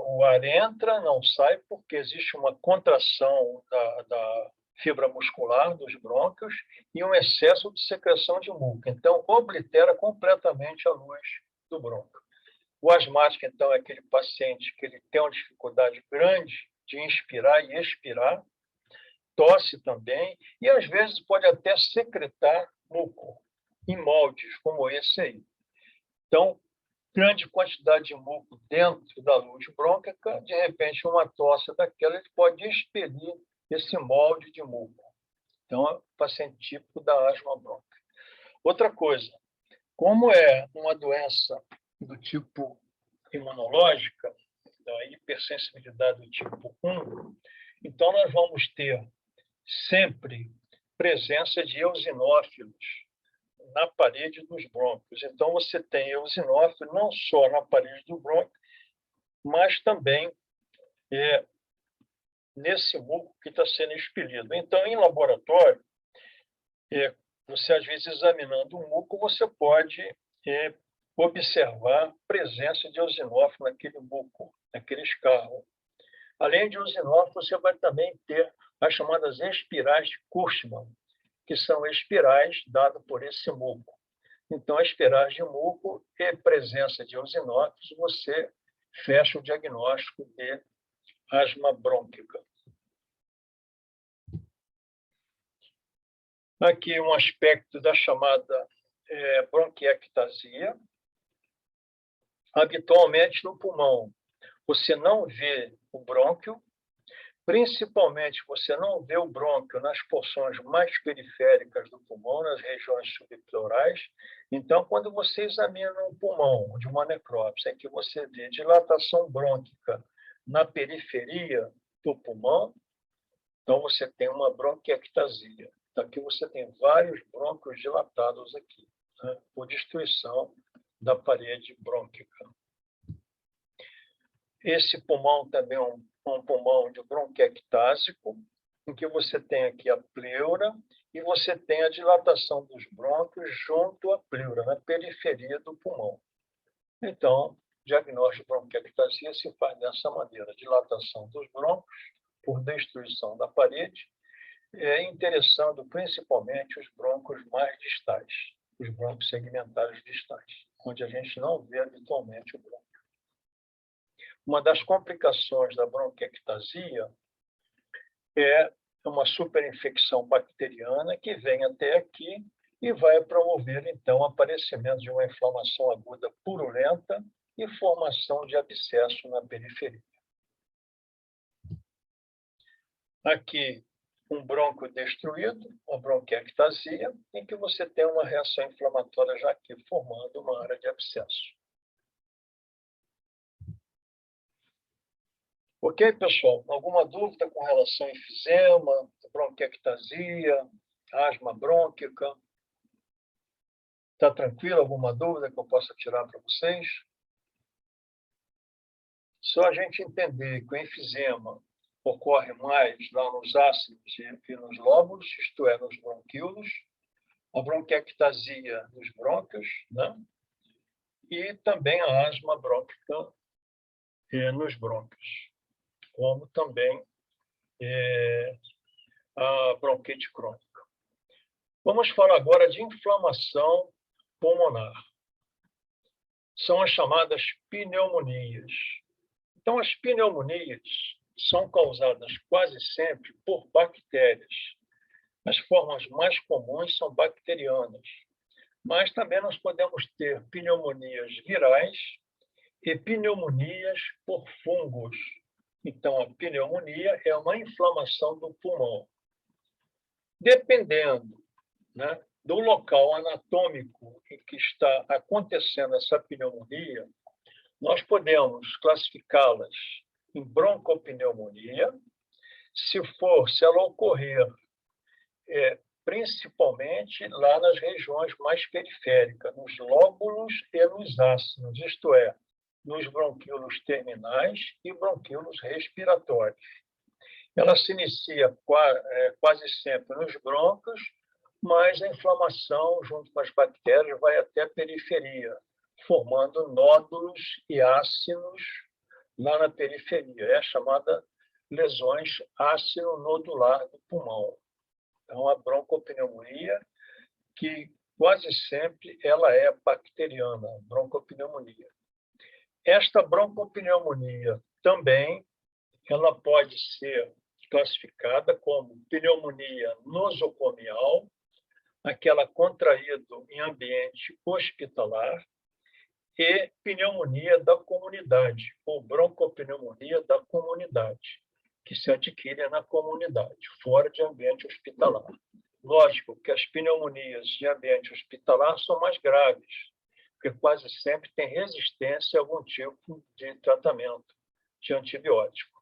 o ar entra, não sai, porque existe uma contração da fibra muscular dos brônquios e um excesso de secreção de muco. Então, oblitera completamente a luz do brônquio. O asmático, então, é aquele paciente que ele tem uma dificuldade grande de inspirar e expirar, tosse também, e às vezes pode até secretar muco em moldes, como esse aí. Então, grande quantidade de muco dentro da luz brônquica, de repente, uma tosse daquela, ele pode expelir esse molde de muco. Então, é o paciente típico da asma brônquica. Outra coisa, como é uma doença do tipo imunológica, da hipersensibilidade do tipo 1, então nós vamos ter sempre presença de eosinófilos na parede dos brônquios. Então, você tem eosinófilo não só na parede do brônquio, mas também nesse muco que está sendo expelido. Então, em laboratório, você, às vezes, examinando o muco, você pode observar a presença de eosinófilo naquele muco, naquele escarro. Além de eosinófilo, você vai também ter as chamadas espirais de Kurtzman, que são espirais dadas por esse muco. Então, as espirais de muco e presença de eosinófilos, você fecha o diagnóstico de asma brônquica. Aqui um aspecto da chamada bronquiectasia. Habitualmente no pulmão, você não vê o brônquio, principalmente você não vê o brônquio nas porções mais periféricas do pulmão, nas regiões subpleurais. Então, quando você examina um pulmão de uma necrópsia, em que você vê dilatação brônquica na periferia do pulmão, então você tem uma bronquiectasia. Aqui você tem vários brônquios dilatados aqui, né, por destruição da parede brônquica. Esse pulmão também é um pulmão de bronquiectásico, em que você tem aqui a pleura e você tem a dilatação dos brônquios junto à pleura, na periferia do pulmão. Então, o diagnóstico de bronquiectasia se faz dessa maneira: dilatação dos brônquios por destruição da parede, interessando principalmente os brônquios mais distais, os brônquios segmentários distais, onde a gente não vê habitualmente o brônquio. Uma das complicações da bronquiectasia é uma superinfecção bacteriana que vem até aqui e vai promover, então, o aparecimento de uma inflamação aguda purulenta e formação de abscesso na periferia. Aqui, um brônquio destruído, uma bronquiectasia, em que você tem uma reação inflamatória já aqui formando uma área de abscesso. Ok, pessoal? Alguma dúvida com relação a enfisema, bronquiectasia, asma brônquica? Está tranquilo? Alguma dúvida que eu possa tirar para vocês? Só a gente entender que o enfisema ocorre mais lá nos ácidos e nos lóbulos, isto é, nos bronquíolos, a bronquiectasia nos brônquios, né? E também a asma brônquica nos brônquios, como também a bronquite crônica. Vamos falar agora de inflamação pulmonar. São as chamadas pneumonias. Então, as pneumonias são causadas quase sempre por bactérias. As formas mais comuns são bacterianas, mas também nós podemos ter pneumonias virais e pneumonias por fungos. Então, a pneumonia é uma inflamação do pulmão. Dependendo, né, do local anatômico em que está acontecendo essa pneumonia, nós podemos classificá-las em broncopneumonia, se ela ocorrer principalmente lá nas regiões mais periféricas, nos lóbulos e nos ácidos, isto é, nos bronquíolos terminais e bronquíolos respiratórios. Ela se inicia quase sempre nos brônquios, mas a inflamação, junto com as bactérias, vai até a periferia, formando nódulos e ácidos lá na periferia. É a chamada lesões ácido-nodular do pulmão. Então, a broncopneumonia, que quase sempre ela é bacteriana, broncopneumonia. Esta broncopneumonia também ela pode ser classificada como pneumonia nosocomial, aquela contraída em ambiente hospitalar, e pneumonia da comunidade, ou broncopneumonia da comunidade, que se adquire na comunidade, fora de ambiente hospitalar. Lógico que as pneumonias de ambiente hospitalar são mais graves, porque quase sempre tem resistência a algum tipo de tratamento de antibiótico.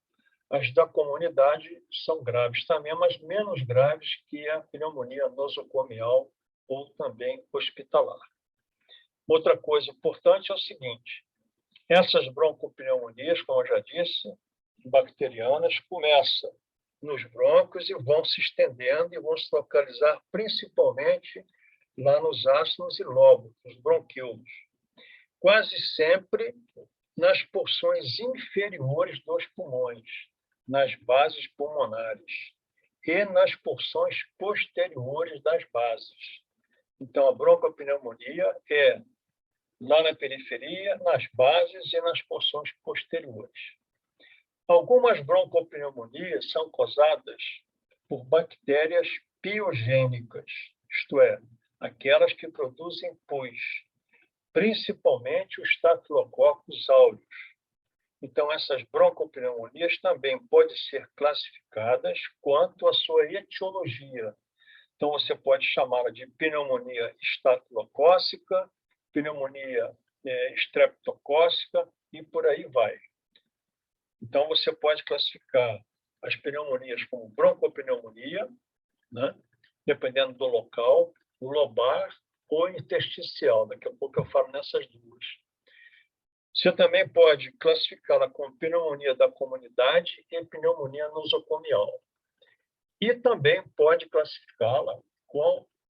As da comunidade são graves também, mas menos graves que a pneumonia nosocomial ou também hospitalar. Outra coisa importante é o seguinte: essas broncopneumonias, como eu já disse, bacterianas, começam nos brônquios e vão se estendendo e vão se localizar principalmente lá nos ácidos e lóbulos, nos bronquíolos. Quase sempre nas porções inferiores dos pulmões, nas bases pulmonares e nas porções posteriores das bases. Então, a broncopneumonia é lá na periferia, nas bases e nas porções posteriores. Algumas broncopneumonias são causadas por bactérias piogênicas, isto é, aquelas que produzem pus, principalmente os Staphylococcus aureus. Então, essas broncopneumonias também podem ser classificadas quanto à sua etiologia. Então, você pode chamá-la de pneumonia estafilocócica, pneumonia estreptocócica e por aí vai. Então, você pode classificar as pneumonias como broncopneumonia, né? Dependendo do local, lobar ou intersticial. Daqui a pouco eu falo nessas duas. Você também pode classificá-la como pneumonia da comunidade e pneumonia nosocomial. E também pode classificá-la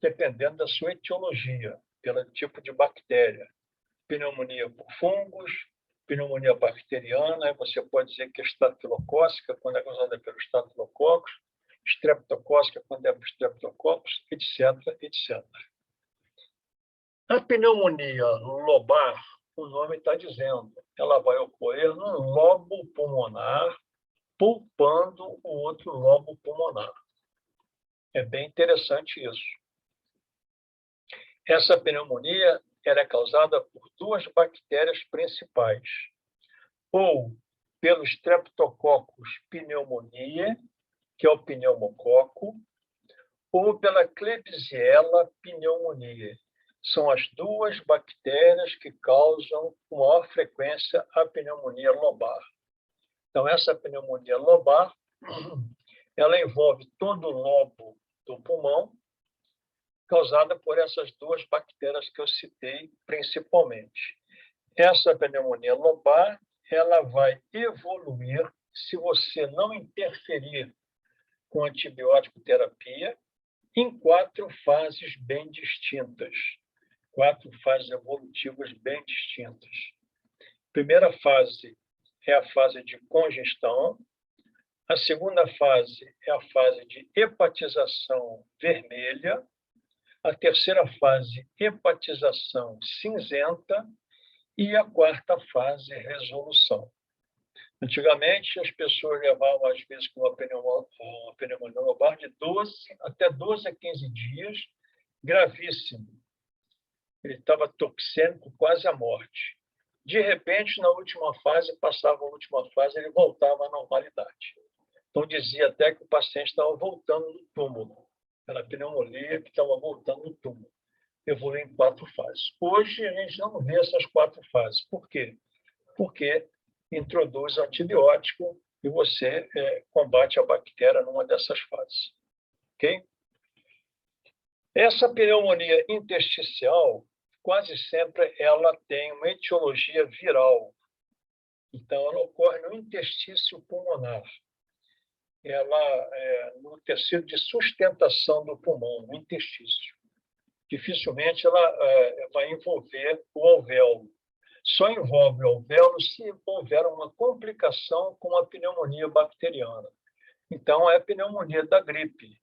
dependendo da sua etiologia, pelo tipo de bactéria. Pneumonia por fungos, pneumonia bacteriana, você pode dizer que é estafilocócica, quando é causada pelo estafilococcus, estreptocócica, quando é por estreptococcus, etc., etc. A pneumonia lobar, o nome está dizendo, ela vai ocorrer no lobo pulmonar, pulpando o outro lobo pulmonar. É bem interessante isso. Essa pneumonia ela é causada por duas bactérias principais, ou pelo Streptococcus pneumoniae, que é o pneumococo, ou pela Klebsiella pneumoniae. São as duas bactérias que causam com maior frequência a pneumonia lobar. Então, essa pneumonia lobar, ela envolve todo o lobo do pulmão, causada por essas duas bactérias que eu citei principalmente. Essa pneumonia lobar, ela vai evoluir se você não interferir com antibiótico terapia em 4 fases bem distintas, 4 fases evolutivas bem distintas. Primeira fase é a fase de congestão, a segunda fase é a fase de hepatização vermelha, a terceira fase, hepatização cinzenta, e a quarta fase, resolução. Antigamente, as pessoas levavam, às vezes, com uma pneumonia lobar de 12 a 15 dias, gravíssimo. Ele estava toxêmico, quase à morte. De repente, na última fase, passava a última fase, ele voltava à normalidade. Então, dizia até que o paciente estava voltando do túmulo. Era a pneumonia que estava voltando do túmulo. Evoluiu em 4 fases. Hoje, a gente não vê essas 4 fases. Por quê? Porque introduz antibiótico e você combate a bactéria numa dessas fases. Ok? Essa pneumonia intersticial, quase sempre, ela tem uma etiologia viral. Então, ela ocorre no interstício pulmonar. Ela no tecido de sustentação do pulmão, no interstício. Dificilmente ela vai envolver o alvéolo. Só envolve o alvéolo se houver uma complicação com a pneumonia bacteriana. Então, é a pneumonia da gripe,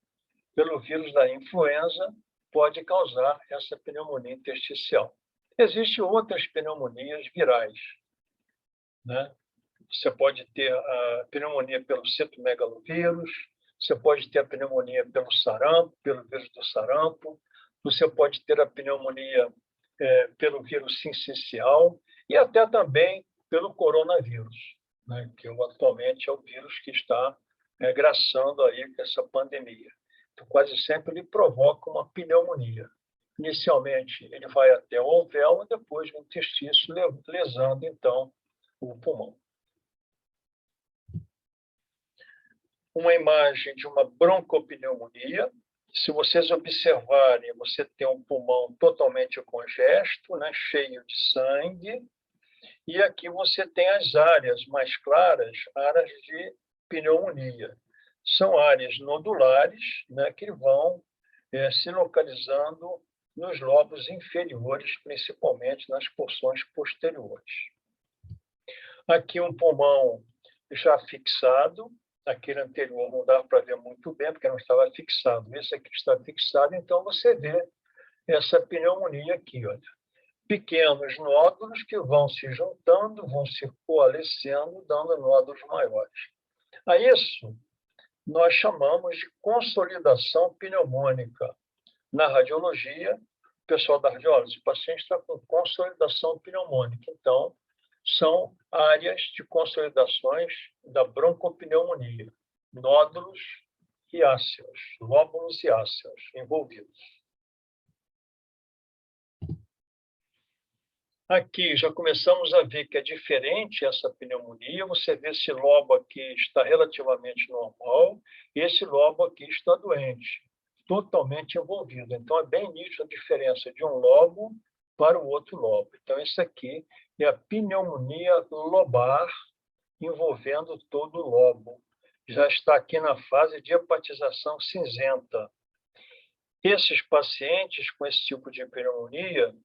pelo vírus da influenza, pode causar essa pneumonia intersticial. Existem outras pneumonias virais, né? Você pode ter a pneumonia pelo citomegalovírus, você pode ter a pneumonia pelo sarampo, pelo vírus do sarampo, você pode ter a pneumonia pelo vírus sincicial e até também pelo coronavírus, né, que atualmente é o vírus que está graçando aí com essa pandemia. Então, quase sempre ele provoca uma pneumonia. Inicialmente, ele vai até o alvéolo, depois o intestino, lesando, então, o pulmão. Uma imagem de uma broncopneumonia. Se vocês observarem, você tem um pulmão totalmente congesto, né, cheio de sangue, e aqui você tem as áreas mais claras, áreas de pneumonia. São áreas nodulares, né, que vão se localizando nos lobos inferiores, principalmente nas porções posteriores. Aqui um pulmão já fixado, aquele anterior não dá para ver muito bem, porque não estava fixado. Esse aqui está fixado, então você vê essa pneumonia aqui, olha. Pequenos nódulos que vão se juntando, vão se coalescendo, dando nódulos maiores. A isso, nós chamamos de consolidação pneumônica. Na radiologia, o pessoal da radiologia, o paciente está com consolidação pneumônica. Então, são áreas de consolidações da broncopneumonia, nódulos e ácios, lóbulos e ácios envolvidos. Aqui já começamos a ver que é diferente essa pneumonia. Você vê esse lobo aqui está relativamente normal e esse lobo aqui está doente, totalmente envolvido. Então, é bem nítida a diferença de um lobo para o outro lobo. Então, esse aqui é a pneumonia lobar envolvendo todo o lobo. Já está aqui na fase de hepatização cinzenta. Esses pacientes com esse tipo de pneumonia,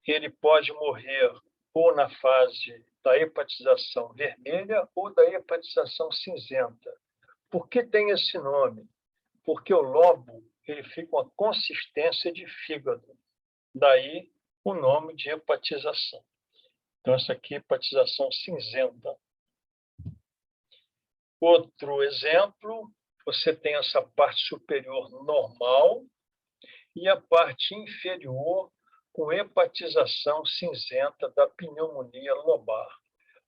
ele pode morrer ou na fase da hepatização vermelha ou da hepatização cinzenta. Por que tem esse nome? Porque o lobo ele fica com a consistência de fígado. Daí o nome de hepatização. Então, essa aqui é hepatização cinzenta. Outro exemplo, você tem essa parte superior normal e a parte inferior com hepatização cinzenta da pneumonia lobar,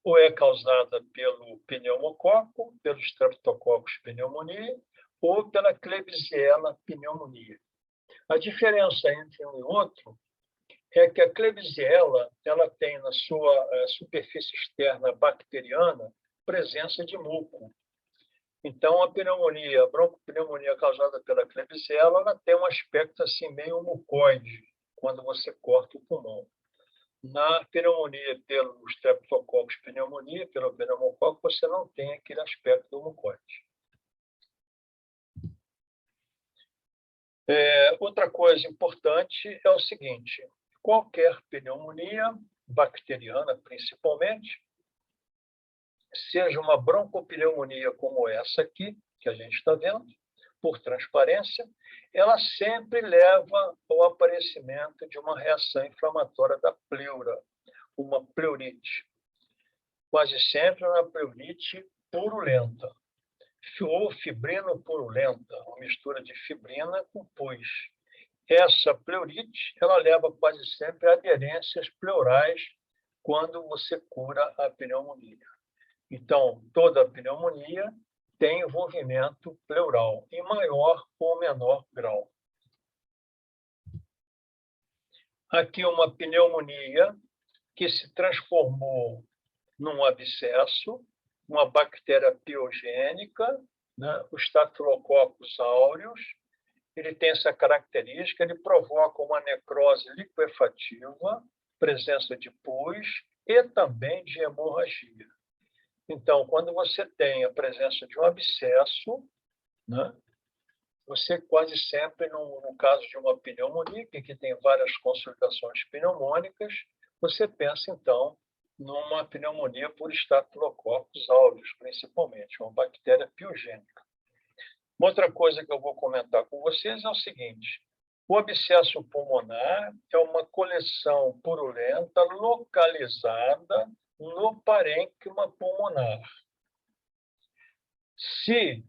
ou é causada pelo pneumococo, pelo Streptococcus pneumoniae, ou pela Klebsiella pneumonia. A diferença entre um e outro é que a Klebsiella ela tem na sua superfície externa bacteriana presença de muco. Então, a pneumonia, a broncopneumonia causada pela Klebsiella, ela tem um aspecto assim meio mucoide quando você corta o pulmão. Na pneumonia pelo Streptococcus pneumoniae, pelo pneumococo, você não tem aquele aspecto do mucoide. Outra coisa importante é o seguinte: qualquer pneumonia, bacteriana principalmente, seja uma broncopneumonia como essa aqui, que a gente está vendo, por transparência, ela sempre leva ao aparecimento de uma reação inflamatória da pleura, uma pleurite. Quase sempre uma pleurite purulenta, ou fibrino purulenta, uma mistura de fibrina com pus. Essa pleurite, ela leva quase sempre a aderências pleurais quando você cura a pneumonia. Então, toda pneumonia tem envolvimento pleural, em maior ou menor grau. Aqui uma pneumonia que se transformou num abscesso, uma bactéria piogênica, né? O Staphylococcus aureus. Ele tem essa característica, ele provoca uma necrose liquefativa, presença de pus e também de hemorragia. Então, quando você tem a presença de um abscesso, né, você quase sempre, no caso de uma pneumonia, que tem várias consolidações pneumônicas, você pensa, então, numa pneumonia por Staphylococcus aureus, principalmente, uma bactéria piogênica. Uma outra coisa que eu vou comentar com vocês é o seguinte: o abscesso pulmonar é uma coleção purulenta localizada no parênquima pulmonar. Se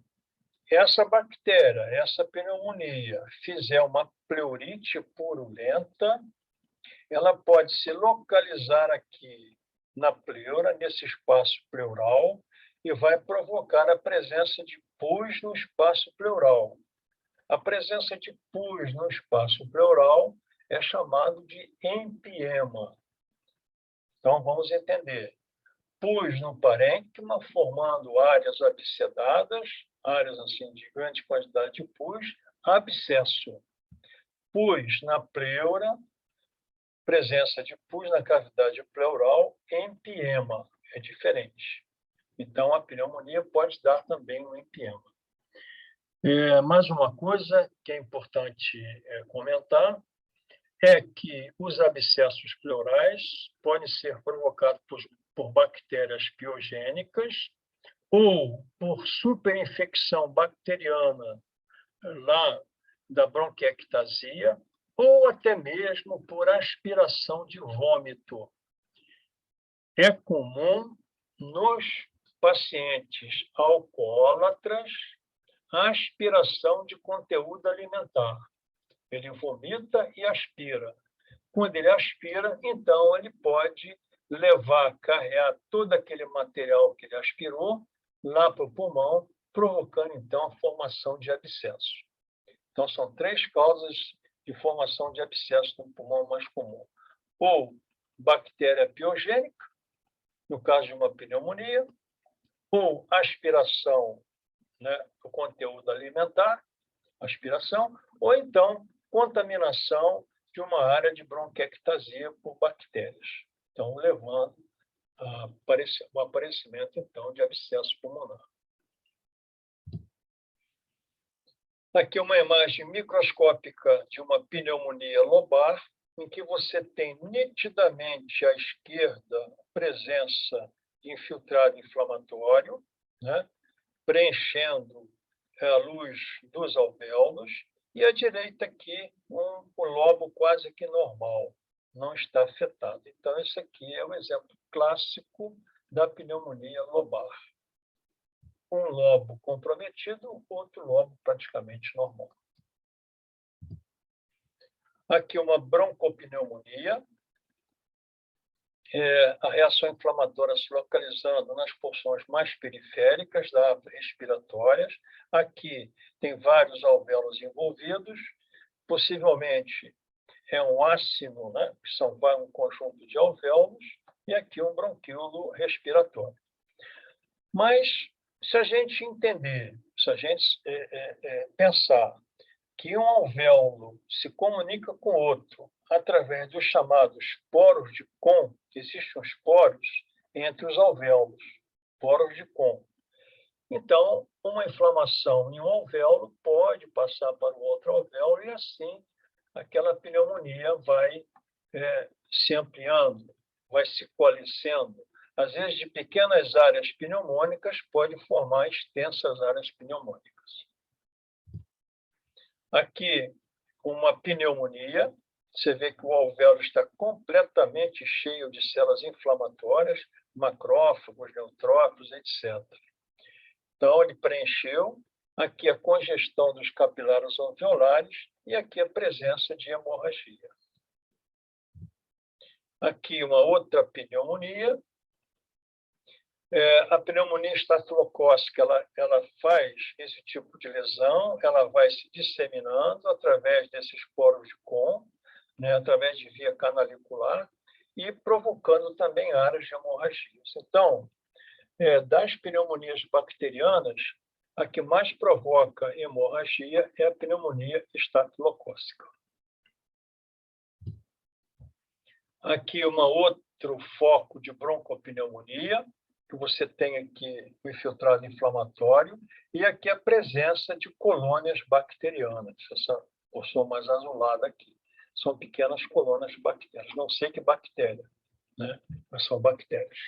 essa bactéria, essa pneumonia, fizer uma pleurite purulenta, ela pode se localizar aqui na pleura, nesse espaço pleural, e vai provocar a presença de pus no espaço pleural. A presença de pus no espaço pleural é chamado de empiema. Então, vamos entender. Pus no parênquima, formando áreas abscedadas, áreas assim de grande quantidade de pus, abscesso. Pus na pleura, presença de pus na cavidade pleural, empiema. É diferente. Então, a pneumonia pode dar também um empiema. Mais uma coisa que é importante comentar é que os abscessos pleurais podem ser provocados por bactérias piogênicas ou por superinfecção bacteriana lá da bronquiectasia ou até mesmo por aspiração de vômito. É comum nos pacientes alcoólatras a aspiração de conteúdo alimentar. Ele vomita e aspira. Quando ele aspira, então ele pode carregar todo aquele material que ele aspirou lá para o pulmão, provocando então a formação de abscesso. Então são 3 causas de formação de abscesso no pulmão mais comum: ou bactéria piogênica, no caso de uma pneumonia, ou aspiração, né, do conteúdo alimentar, aspiração, ou então contaminação de uma área de bronquiectasia por bactérias. Então, levando ao aparecimento, então, de abscesso pulmonar. Aqui uma imagem microscópica de uma pneumonia lobar, em que você tem nitidamente à esquerda a presença de infiltrado inflamatório, né, preenchendo a luz dos alvéolos, e à direita aqui um lobo quase que normal, não está afetado. Então, esse aqui é o exemplo clássico da pneumonia lobar. Um lobo comprometido, outro lobo praticamente normal. Aqui uma broncopneumonia, a reação inflamatória se localizando nas porções mais periféricas da árvore respiratória. Aqui tem vários alvéolos envolvidos, possivelmente é um ácino, né, que são um conjunto de alvéolos, e aqui um bronquíolo respiratório. Mas, se a gente entender, se a gente pensar que um alvéolo se comunica com outro através dos chamados poros de Kohn, existem os poros entre os alvéolos, poros de Kohn. Então, uma inflamação em um alvéolo pode passar para o outro alvéolo e, assim, aquela pneumonia vai se ampliando, vai se coalescendo. Às vezes, de pequenas áreas pneumônicas, pode formar extensas áreas pneumônicas. Aqui, uma pneumonia, você vê que o alvéolo está completamente cheio de células inflamatórias, macrófagos, neutrófilos, etc. Então, ele preencheu. Aqui a congestão dos capilares alveolares e aqui a presença de hemorragia. Aqui uma outra pneumonia. A pneumonia estafilocócica, ela faz esse tipo de lesão, ela vai se disseminando através desses poros de Kohn, né, através de via canalicular, e provocando também áreas de hemorragias. Então, das pneumonias bacterianas, a que mais provoca hemorragia é a pneumonia estafilocócica. Aqui um outro foco de broncopneumonia, que você tem aqui o infiltrado inflamatório, e aqui a presença de colônias bacterianas, essa porção mais azulada aqui. São pequenas colônias bacterianas, não sei que bactéria, né? Mas são bactérias.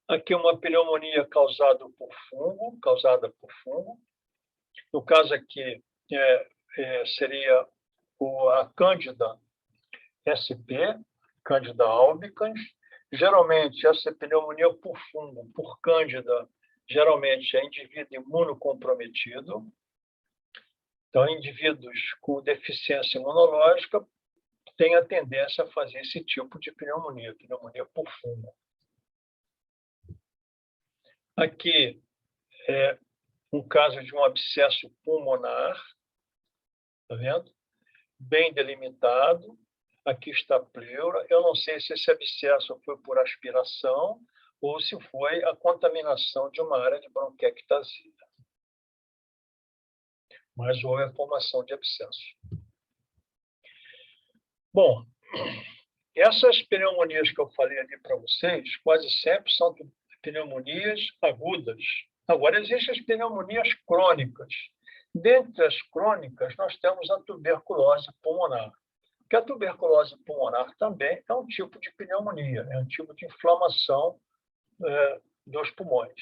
Aqui uma pneumonia causada por fungo. No caso aqui seria a Candida SP, Candida albicans. Geralmente, essa pneumonia por fungo, por Cândida, geralmente é indivíduo imunocomprometido. Então, indivíduos com deficiência imunológica têm a tendência a fazer esse tipo de pneumonia por fungo. Aqui é um caso de um abscesso pulmonar, está vendo? Bem delimitado. Aqui está a pleura. Eu não sei se esse abscesso foi por aspiração ou se foi a contaminação de uma área de bronquiectasia. Mas houve a formação de abscesso. Bom, essas pneumonias que eu falei ali para vocês, quase sempre são pneumonias agudas. Agora, existem as pneumonias crônicas. Dentre as crônicas, nós temos a tuberculose pulmonar. Que a tuberculose pulmonar também é um tipo de pneumonia, é um tipo de inflamação dos pulmões.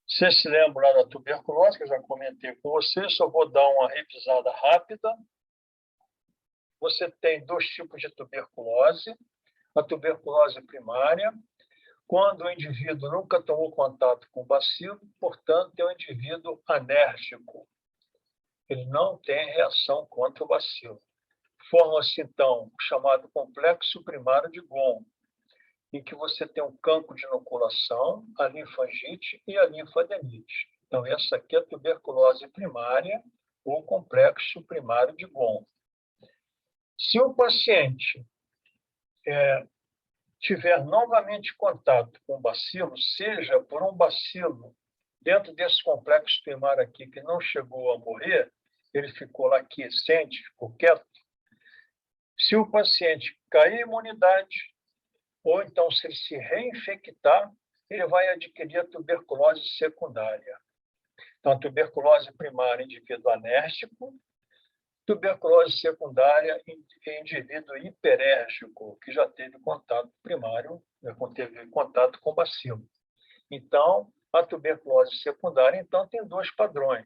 Você se lembra lá da tuberculose, que eu já comentei com você, só vou dar uma revisada rápida. Você tem dois tipos de tuberculose. A tuberculose primária, quando o indivíduo nunca tomou contato com o bacilo, portanto, é um indivíduo anérgico. Ele não tem reação contra o bacilo. Forma-se, então, o chamado complexo primário de Ghon, em que você tem um campo de inoculação, a linfangite e a linfadenite. Então, essa aqui é a tuberculose primária ou complexo primário de Ghon. Se o paciente tiver novamente contato com o bacilo, seja por um bacilo dentro desse complexo primário aqui que não chegou a morrer, ele ficou lá quiescente, ficou quieto. Se o paciente cair a imunidade, ou então se ele se reinfectar, ele vai adquirir a tuberculose secundária. Então, a tuberculose primária, indivíduo anérgico, tuberculose secundária em indivíduo hiperérgico, que já teve contato primário, teve contato com bacilo. Então, a tuberculose secundária, então, tem dois padrões.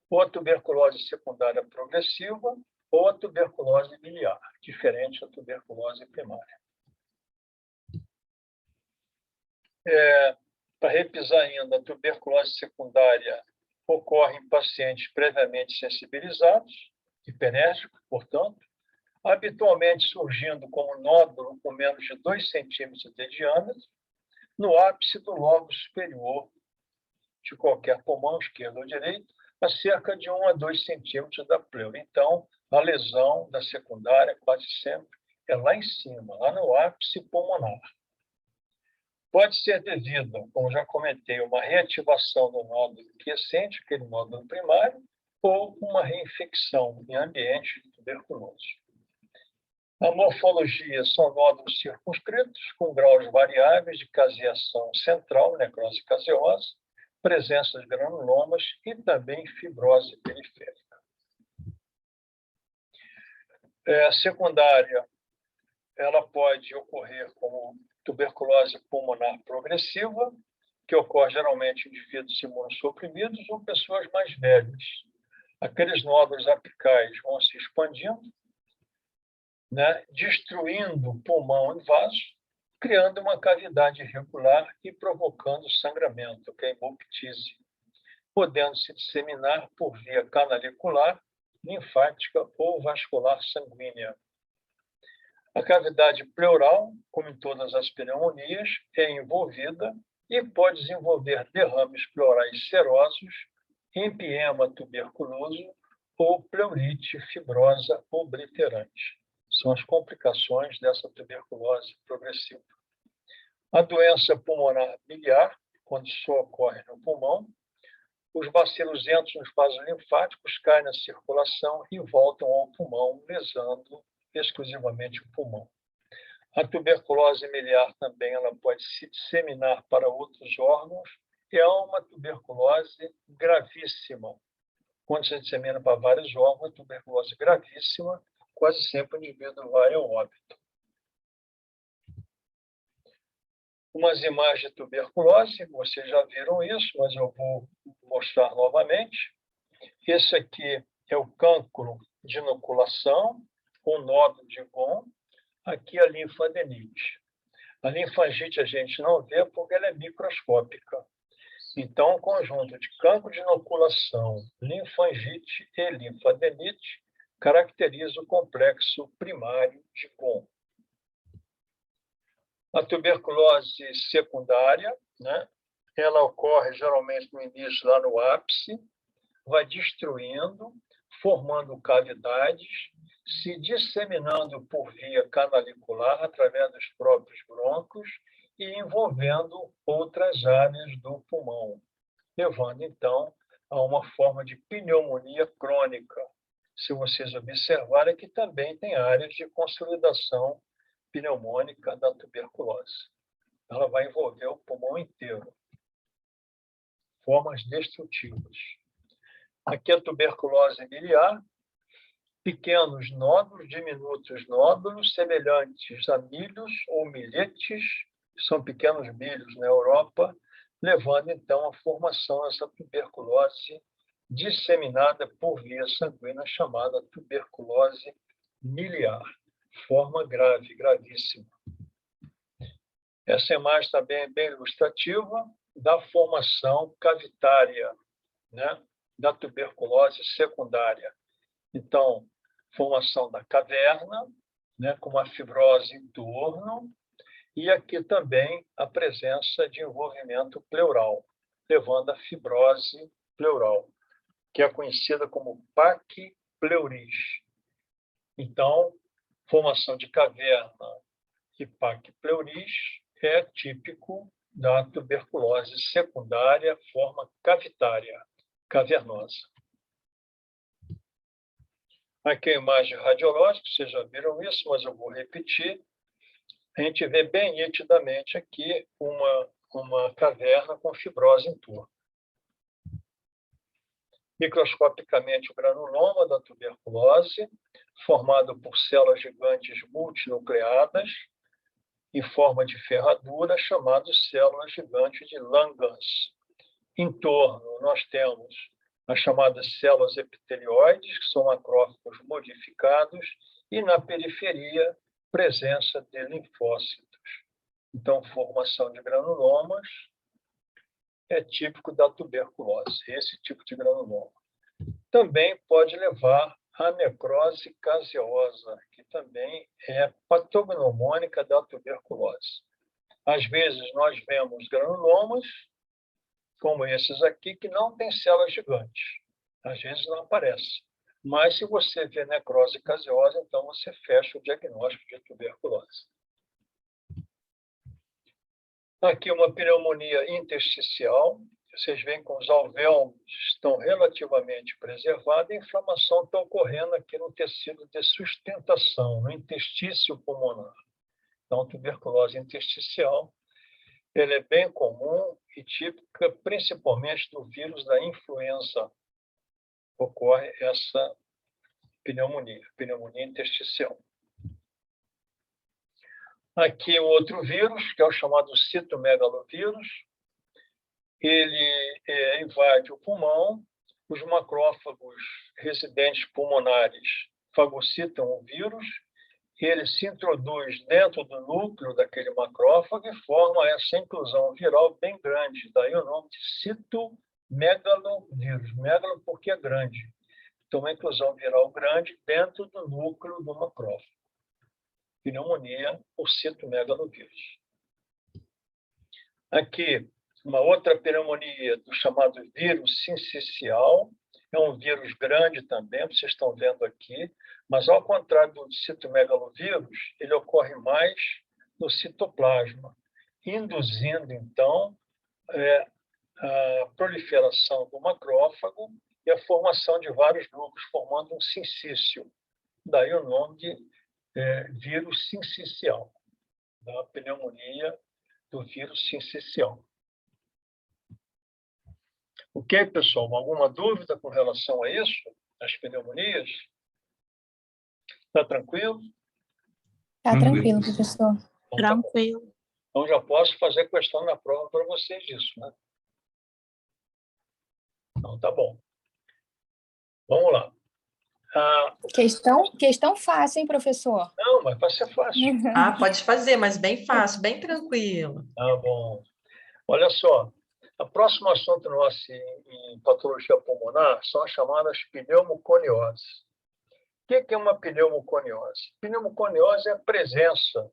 Ou a tuberculose secundária progressiva, ou a tuberculose biliar, diferente da tuberculose primária. Para repisar ainda, a tuberculose secundária ocorre em pacientes previamente sensibilizados, hiperérgico, portanto, habitualmente surgindo como nódulo com menos de 2 centímetros de diâmetro, no ápice do lobo superior de qualquer pulmão, esquerdo ou direito, a cerca de 1 a 2 centímetros da pleura. Então, a lesão da secundária quase sempre é lá em cima, lá no ápice pulmonar. Pode ser devido, como já comentei, a uma reativação do nódulo quiescente, aquele nódulo primário, ou uma reinfecção em ambiente tuberculoso. A morfologia são nódulos circunscritos, com graus variáveis de caseação central, necrose caseosa, presença de granulomas e também fibrose periférica. A secundária, ela pode ocorrer como tuberculose pulmonar progressiva, que ocorre geralmente em indivíduos imunossuprimidos ou pessoas mais velhas. Aqueles nódulos apicais vão se expandindo, né, destruindo o pulmão e vaso, criando uma cavidade irregular e provocando sangramento, que é a hemoptise, podendo se disseminar por via canalicular, linfática ou vascular sanguínea. A cavidade pleural, como em todas as pneumonias, é envolvida e pode desenvolver derrames pleurais serosos, empiema tuberculoso ou pleurite fibrosa obliterante. São as complicações dessa tuberculose progressiva. A doença pulmonar biliar, quando só ocorre no pulmão, os bacilos entram nos vasos linfáticos, caem na circulação e voltam ao pulmão, lesando exclusivamente o pulmão. A tuberculose miliar também ela pode se disseminar para outros órgãos e é uma tuberculose gravíssima. Quando se dissemina para vários órgãos, a tuberculose gravíssima, quase sempre o indivíduo vai ao óbito. Umas imagens de tuberculose, vocês já viram isso, mas eu vou mostrar novamente. Esse aqui é o cancro de inoculação, com nódulo de Ghon. Aqui a linfadenite. A linfangite a gente não vê porque ela é microscópica. Então, o conjunto de cancro de inoculação, linfangite e linfadenite caracteriza o complexo primário de Ghon. A tuberculose secundária, né, ela ocorre geralmente no início, lá no ápice, vai destruindo, formando cavidades, se disseminando por via canalicular através dos próprios brônquios e envolvendo outras áreas do pulmão, levando, então, a uma forma de pneumonia crônica. Se vocês observarem que também tem áreas de consolidação pneumônica da tuberculose. Ela vai envolver o pulmão inteiro. Formas destrutivas. Aqui a tuberculose miliar, pequenos nódulos, diminutos nódulos, semelhantes a milhos ou milhetes, são pequenos milhos na Europa, levando então à formação dessa tuberculose disseminada por via sanguínea, chamada tuberculose miliar. Forma grave, gravíssima. Essa imagem também é bem ilustrativa da formação cavitária, né, da tuberculose secundária. Então, formação da caverna, né, com uma fibrose em torno, e aqui também a presença de envolvimento pleural, levando à fibrose pleural, que é conhecida como paquipleuriz. Então, formação de caverna e paquipleuriz é típico da tuberculose secundária, forma cavitária, cavernosa. Aqui a imagem radiológica, vocês já viram isso, mas eu vou repetir. A gente vê bem nitidamente aqui uma caverna com fibrose em torno. Microscopicamente, o granuloma da tuberculose, formado por células gigantes multinucleadas, em forma de ferradura, chamadas células gigantes de Langerhans. Em torno, nós temos as chamadas células epitelioides, que são macrófagos modificados, e na periferia, presença de linfócitos. Então, formação de granulomas é típico da tuberculose, esse tipo de granuloma. Também pode levar a necrose caseosa, que também é patognomônica da tuberculose. Às vezes, nós vemos granulomas, como esses aqui, que não têm células gigantes. Às vezes não aparece. Mas, se você vê necrose caseosa, então você fecha o diagnóstico de tuberculose. Aqui uma pneumonia intersticial. Vocês veem que os alvéolos estão relativamente preservados e a inflamação está ocorrendo aqui no tecido de sustentação, no interstício pulmonar. Então, tuberculose intersticial, ele é bem comum e típica principalmente do vírus da influenza. Ocorre essa pneumonia intersticial. Aqui o outro vírus, que é o chamado citomegalovírus. Ele invade o pulmão, os macrófagos residentes pulmonares fagocitam o vírus, ele se introduz dentro do núcleo daquele macrófago e forma essa inclusão viral bem grande. Daí o nome de citomegalovírus. Megalo porque é grande. Então, uma inclusão viral grande dentro do núcleo do macrófago. Pneumonia por citomegalovírus. Aqui, uma outra pneumonia do chamado vírus sincicial. É um vírus grande também, vocês estão vendo aqui, mas ao contrário do citomegalovírus, ele ocorre mais no citoplasma, induzindo, então, a proliferação do macrófago e a formação de vários núcleos, formando um sincício. Daí o nome de vírus sincicial, da pneumonia do vírus sincicial. Ok, pessoal? Alguma dúvida com relação a isso? As pneumonias? Está tranquilo? Tá tranquilo, professor. Então, Tranquilo. Tá, então, já posso fazer questão na prova para vocês disso, né? Então, tá bom. Vamos lá. Questão fácil, hein, professor? Não, mas vai ser fácil. Ah, pode fazer, mas bem fácil, bem tranquilo. Tá bom. Olha só, o próximo assunto nosso em patologia pulmonar são as chamadas pneumoconioses. O que é uma pneumoconiose? Pneumoconiose é a presença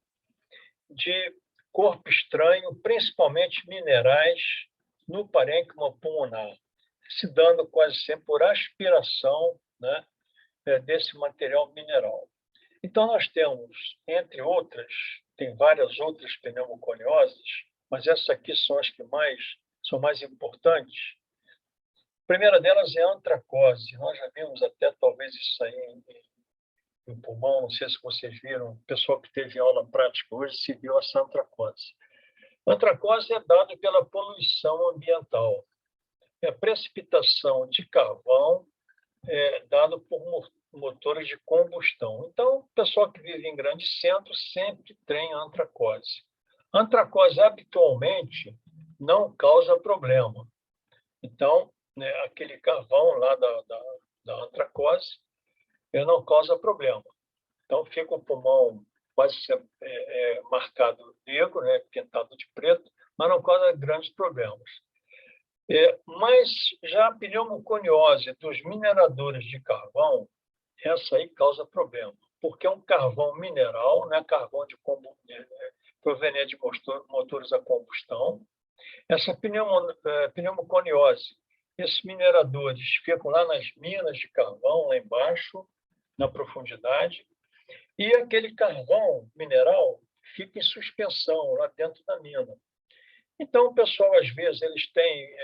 de corpo estranho, principalmente minerais, no parênquima pulmonar, se dando quase sempre por aspiração, né, desse material mineral. Então, nós temos, entre outras, tem várias outras pneumoconioses, mas essas aqui são as que são mais importantes. A primeira delas é a antracose. Nós já vimos até, talvez, isso aí em pulmão, não sei se vocês viram, o pessoal que teve aula prática hoje se viu essa antracose. A antracose é dada pela poluição ambiental. É a precipitação de carvão dado por motores de combustão. Então, o pessoal que vive em grandes centros sempre tem antracose. A antracose, habitualmente, não causa problema. Então, né, aquele carvão lá da antracose não causa problema. Então, fica o pulmão quase marcado negro, né, pintado de preto, mas não causa grandes problemas. Mas já a pneumoconiose dos mineradores de carvão, essa aí causa problema, porque é um carvão mineral, né, carvão proveniente de motores a combustão. Essa pneumoconiose, esses mineradores ficam lá nas minas de carvão, lá embaixo, na profundidade, e aquele carvão mineral fica em suspensão lá dentro da mina. Então, o pessoal, às vezes, eles têm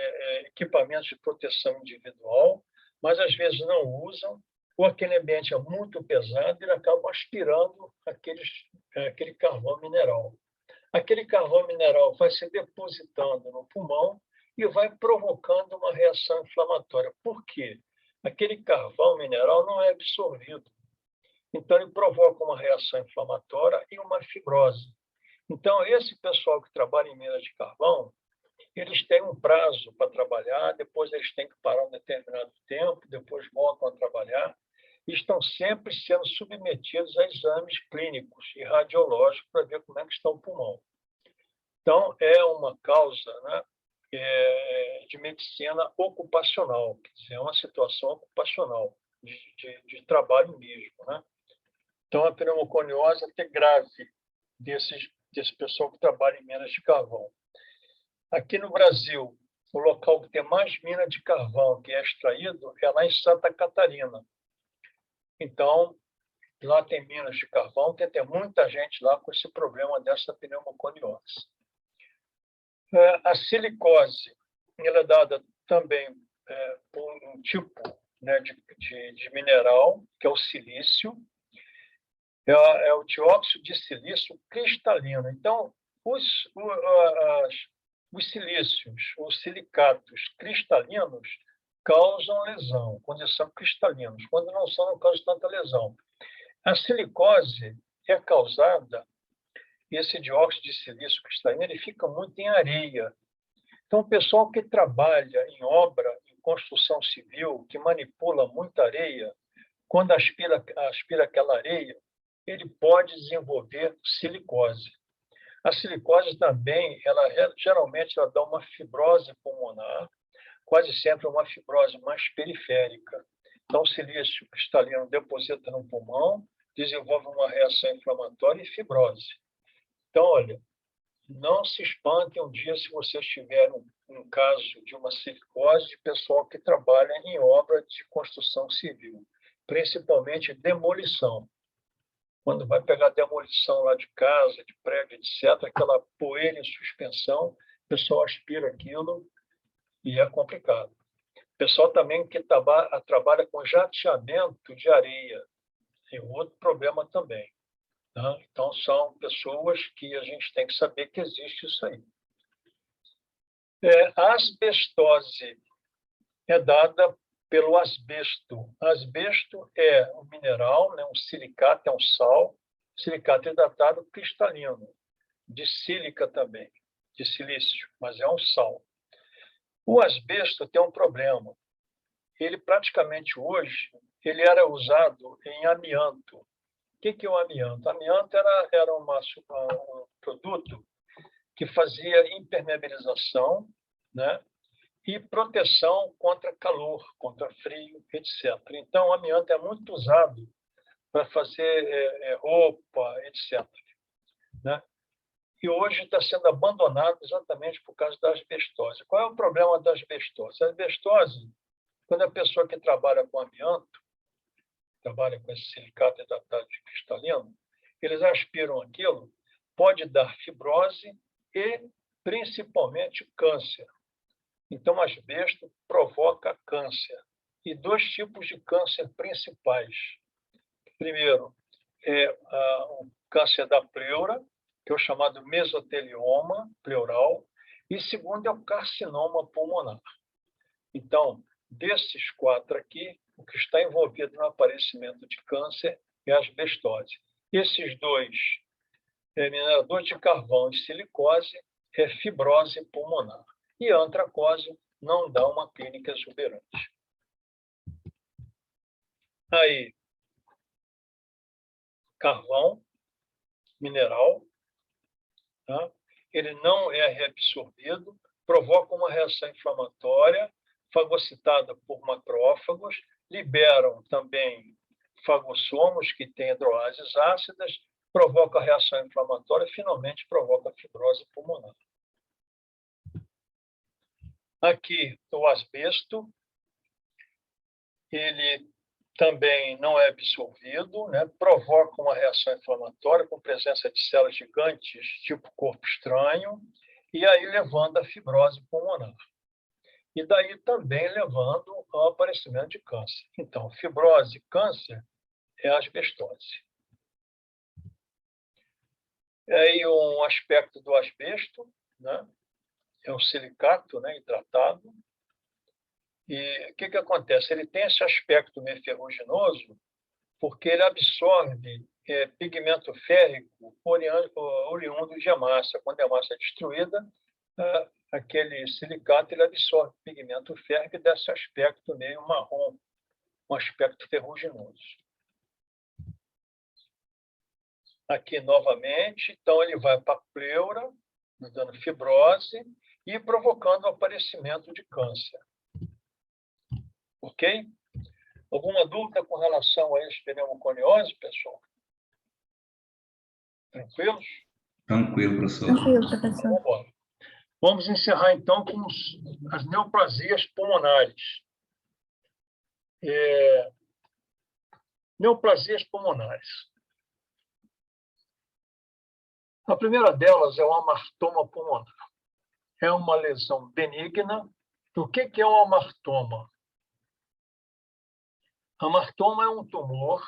equipamentos de proteção individual, mas às vezes não usam, ou aquele ambiente é muito pesado e ele acaba aspirando aquele carvão mineral. Aquele carvão mineral vai se depositando no pulmão e vai provocando uma reação inflamatória. Por quê? Aquele carvão mineral não é absorvido. Então, ele provoca uma reação inflamatória e uma fibrose. Então, esse pessoal que trabalha em minas de carvão, eles têm um prazo para trabalhar, depois eles têm que parar um determinado tempo, depois voltam a trabalhar, e estão sempre sendo submetidos a exames clínicos e radiológicos para ver como é que está o pulmão. Então, é uma causa, né, de medicina ocupacional, quer dizer, é uma situação ocupacional. de trabalho mesmo, né? Então, a pneumoconiose é grave desse pessoal que trabalha em minas de carvão. Aqui no Brasil, o local que tem mais mina de carvão que é extraído é lá em Santa Catarina. Então, lá tem minas de carvão, tem muita gente lá com esse problema dessa pneumoconiose. A silicose, ela é dada também por um tipo, né, de mineral, que é o silício, é o dióxido de silício cristalino. Então, os silícios, os silicatos cristalinos, causam lesão, quando eles são cristalinos. Quando não são, não causam tanta lesão. A silicose é causada, esse dióxido de silício cristalino, ele fica muito em areia. Então, o pessoal que trabalha em obra, em construção civil, que manipula muita areia, quando aspira aquela areia, ele pode desenvolver silicose. A silicose também, geralmente, ela dá uma fibrose pulmonar, quase sempre uma fibrose mais periférica. Então, o silício cristalino deposita no pulmão, desenvolve uma reação inflamatória e fibrose. Então, olha, não se espantem um dia se vocês tiverem um caso de uma silicose de pessoal que trabalha em obra de construção civil, principalmente demolição. Quando vai pegar demolição lá de casa, de prédio, etc., aquela poeira em suspensão, o pessoal aspira aquilo e é complicado. O pessoal também que trabalha com jateamento de areia, é outro problema também. Tá? Então, são pessoas que a gente tem que saber que existe isso aí. A asbestose é dada pelo asbesto. Asbesto é um mineral, né, um silicato, é um sal, silicato hidratado cristalino, de sílica também, de silício, mas é um sal. O asbesto tem um problema. Ele praticamente hoje, ele era usado em amianto. O que é o amianto? Amianto era um produto que fazia impermeabilização, né? E proteção contra calor, contra frio, etc. Então, o amianto é muito usado para fazer roupa, etc. Né? E hoje está sendo abandonado exatamente por causa da asbestose. Qual é o problema da asbestose? A asbestose, quando a pessoa que trabalha com amianto, trabalha com esse silicato hidratado de cristalino, eles aspiram aquilo, pode dar fibrose e, principalmente, câncer. Então, asbesto provoca câncer. E dois tipos de câncer principais. Primeiro, o câncer da pleura, que é o chamado mesotelioma pleural, e segundo é o carcinoma pulmonar. Então, desses quatro aqui, o que está envolvido no aparecimento de câncer é a asbestose. Esses dois, minerador de carvão e silicose, é fibrose pulmonar. E a antracose não dá uma clínica exuberante. Aí, carvão, mineral, tá? Ele não é reabsorvido, provoca uma reação inflamatória, fagocitada por macrófagos, liberam também fagossomos, que têm hidroases ácidas, provoca reação inflamatória e, finalmente, provoca fibrose pulmonar. Aqui, o asbesto, ele também não é absorvido, né? Provoca uma reação inflamatória com presença de células gigantes, tipo corpo estranho, e aí levando a fibrose pulmonar. E daí também levando ao aparecimento de câncer. Então, fibrose e câncer é a asbestose. E aí um aspecto do asbesto, né? É um silicato, né, hidratado. E o que acontece? Ele tem esse aspecto meio ferruginoso porque ele absorve pigmento férrico oriundo de hemácia. Quando a hemácia é destruída, aquele silicato ele absorve pigmento férrico e dá esse aspecto meio marrom, um aspecto ferruginoso. Aqui, novamente, então ele vai para a pleura, dando fibrose e provocando o aparecimento de câncer. Ok? Alguma dúvida com relação a esse pneumoconiose, pessoal? Tranquilos? Tranquilo, professor. Tranquilo, professor. Vamos embora. Vamos encerrar, então, com as neoplasias pulmonares. Neoplasias pulmonares. A primeira delas é o amartoma pulmonar. É uma lesão benigna. O que é o amartoma? Amartoma é um tumor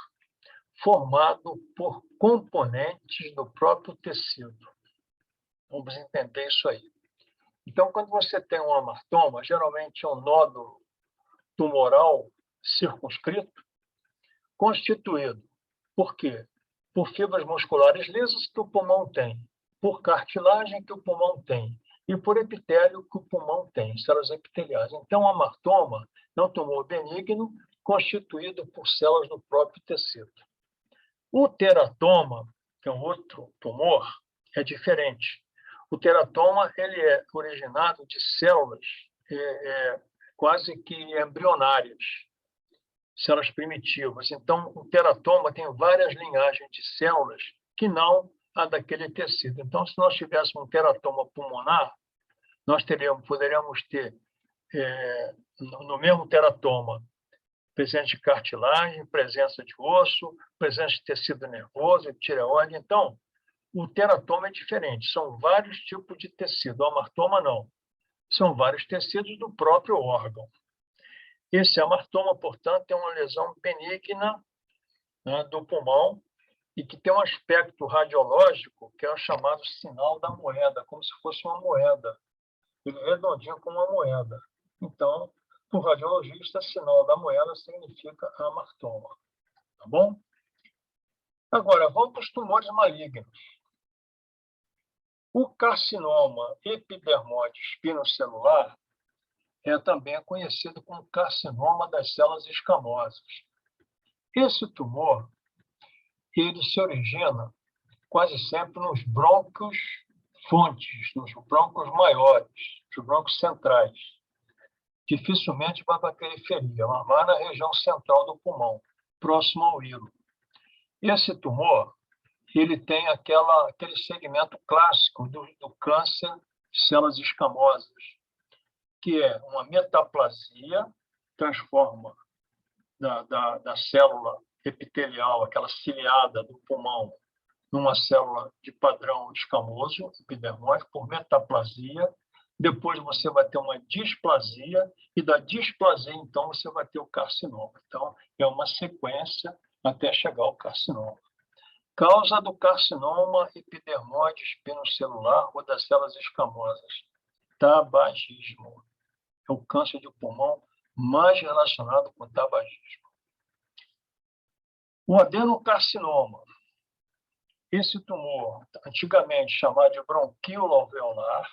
formado por componentes do próprio tecido. Vamos entender isso aí. Então, quando você tem um amartoma, geralmente é um nódulo tumoral circunscrito, constituído por quê? Por fibras musculares lisas que o pulmão tem, por cartilagem que o pulmão tem e por epitélio que o pulmão tem, células epiteliais. Então, o amartoma é um tumor benigno constituído por células do próprio tecido. O teratoma, que é um outro tumor, é diferente. O teratoma ele é originado de células quase que embrionárias, células primitivas. Então, o teratoma tem várias linhagens de células que não a daquele tecido. Então, se nós tivéssemos um teratoma pulmonar, nós poderíamos ter, no mesmo teratoma, presença de cartilagem, presença de osso, presença de tecido nervoso, de tireoide. Então, o teratoma é diferente. São vários tipos de tecido. O amartoma, não. São vários tecidos do próprio órgão. Esse amartoma, portanto, é uma lesão benigna, né, do pulmão e que tem um aspecto radiológico que é o chamado sinal da moeda, como se fosse uma moeda. Ele é redondinho como uma moeda. Então, para o radiologista, sinal da moeda significa amartoma. Tá bom? Agora, vamos para os tumores malignos. O carcinoma epidermoide espinocelular é também conhecido como carcinoma das células escamosas. Esse tumor, ele se origina quase sempre nos brônquios fontes, nos brônquios maiores, nos brônquios centrais. Dificilmente vai para a periferia, mas vai na região central do pulmão, próximo ao hilo. Esse tumor, ele tem aquele segmento clássico do câncer de células escamosas, que é uma metaplasia, transforma da célula epitelial, aquela ciliada do pulmão, numa célula de padrão escamoso, epidermóide, por metaplasia. Depois você vai ter uma displasia, e da displasia, então, você vai ter o carcinoma. Então, é uma sequência até chegar ao carcinoma. Causa do carcinoma epidermoide espinocelular ou das células escamosas: tabagismo. É o câncer de pulmão mais relacionado com tabagismo. O adenocarcinoma. Esse tumor, antigamente chamado de bronquíolo alveolar,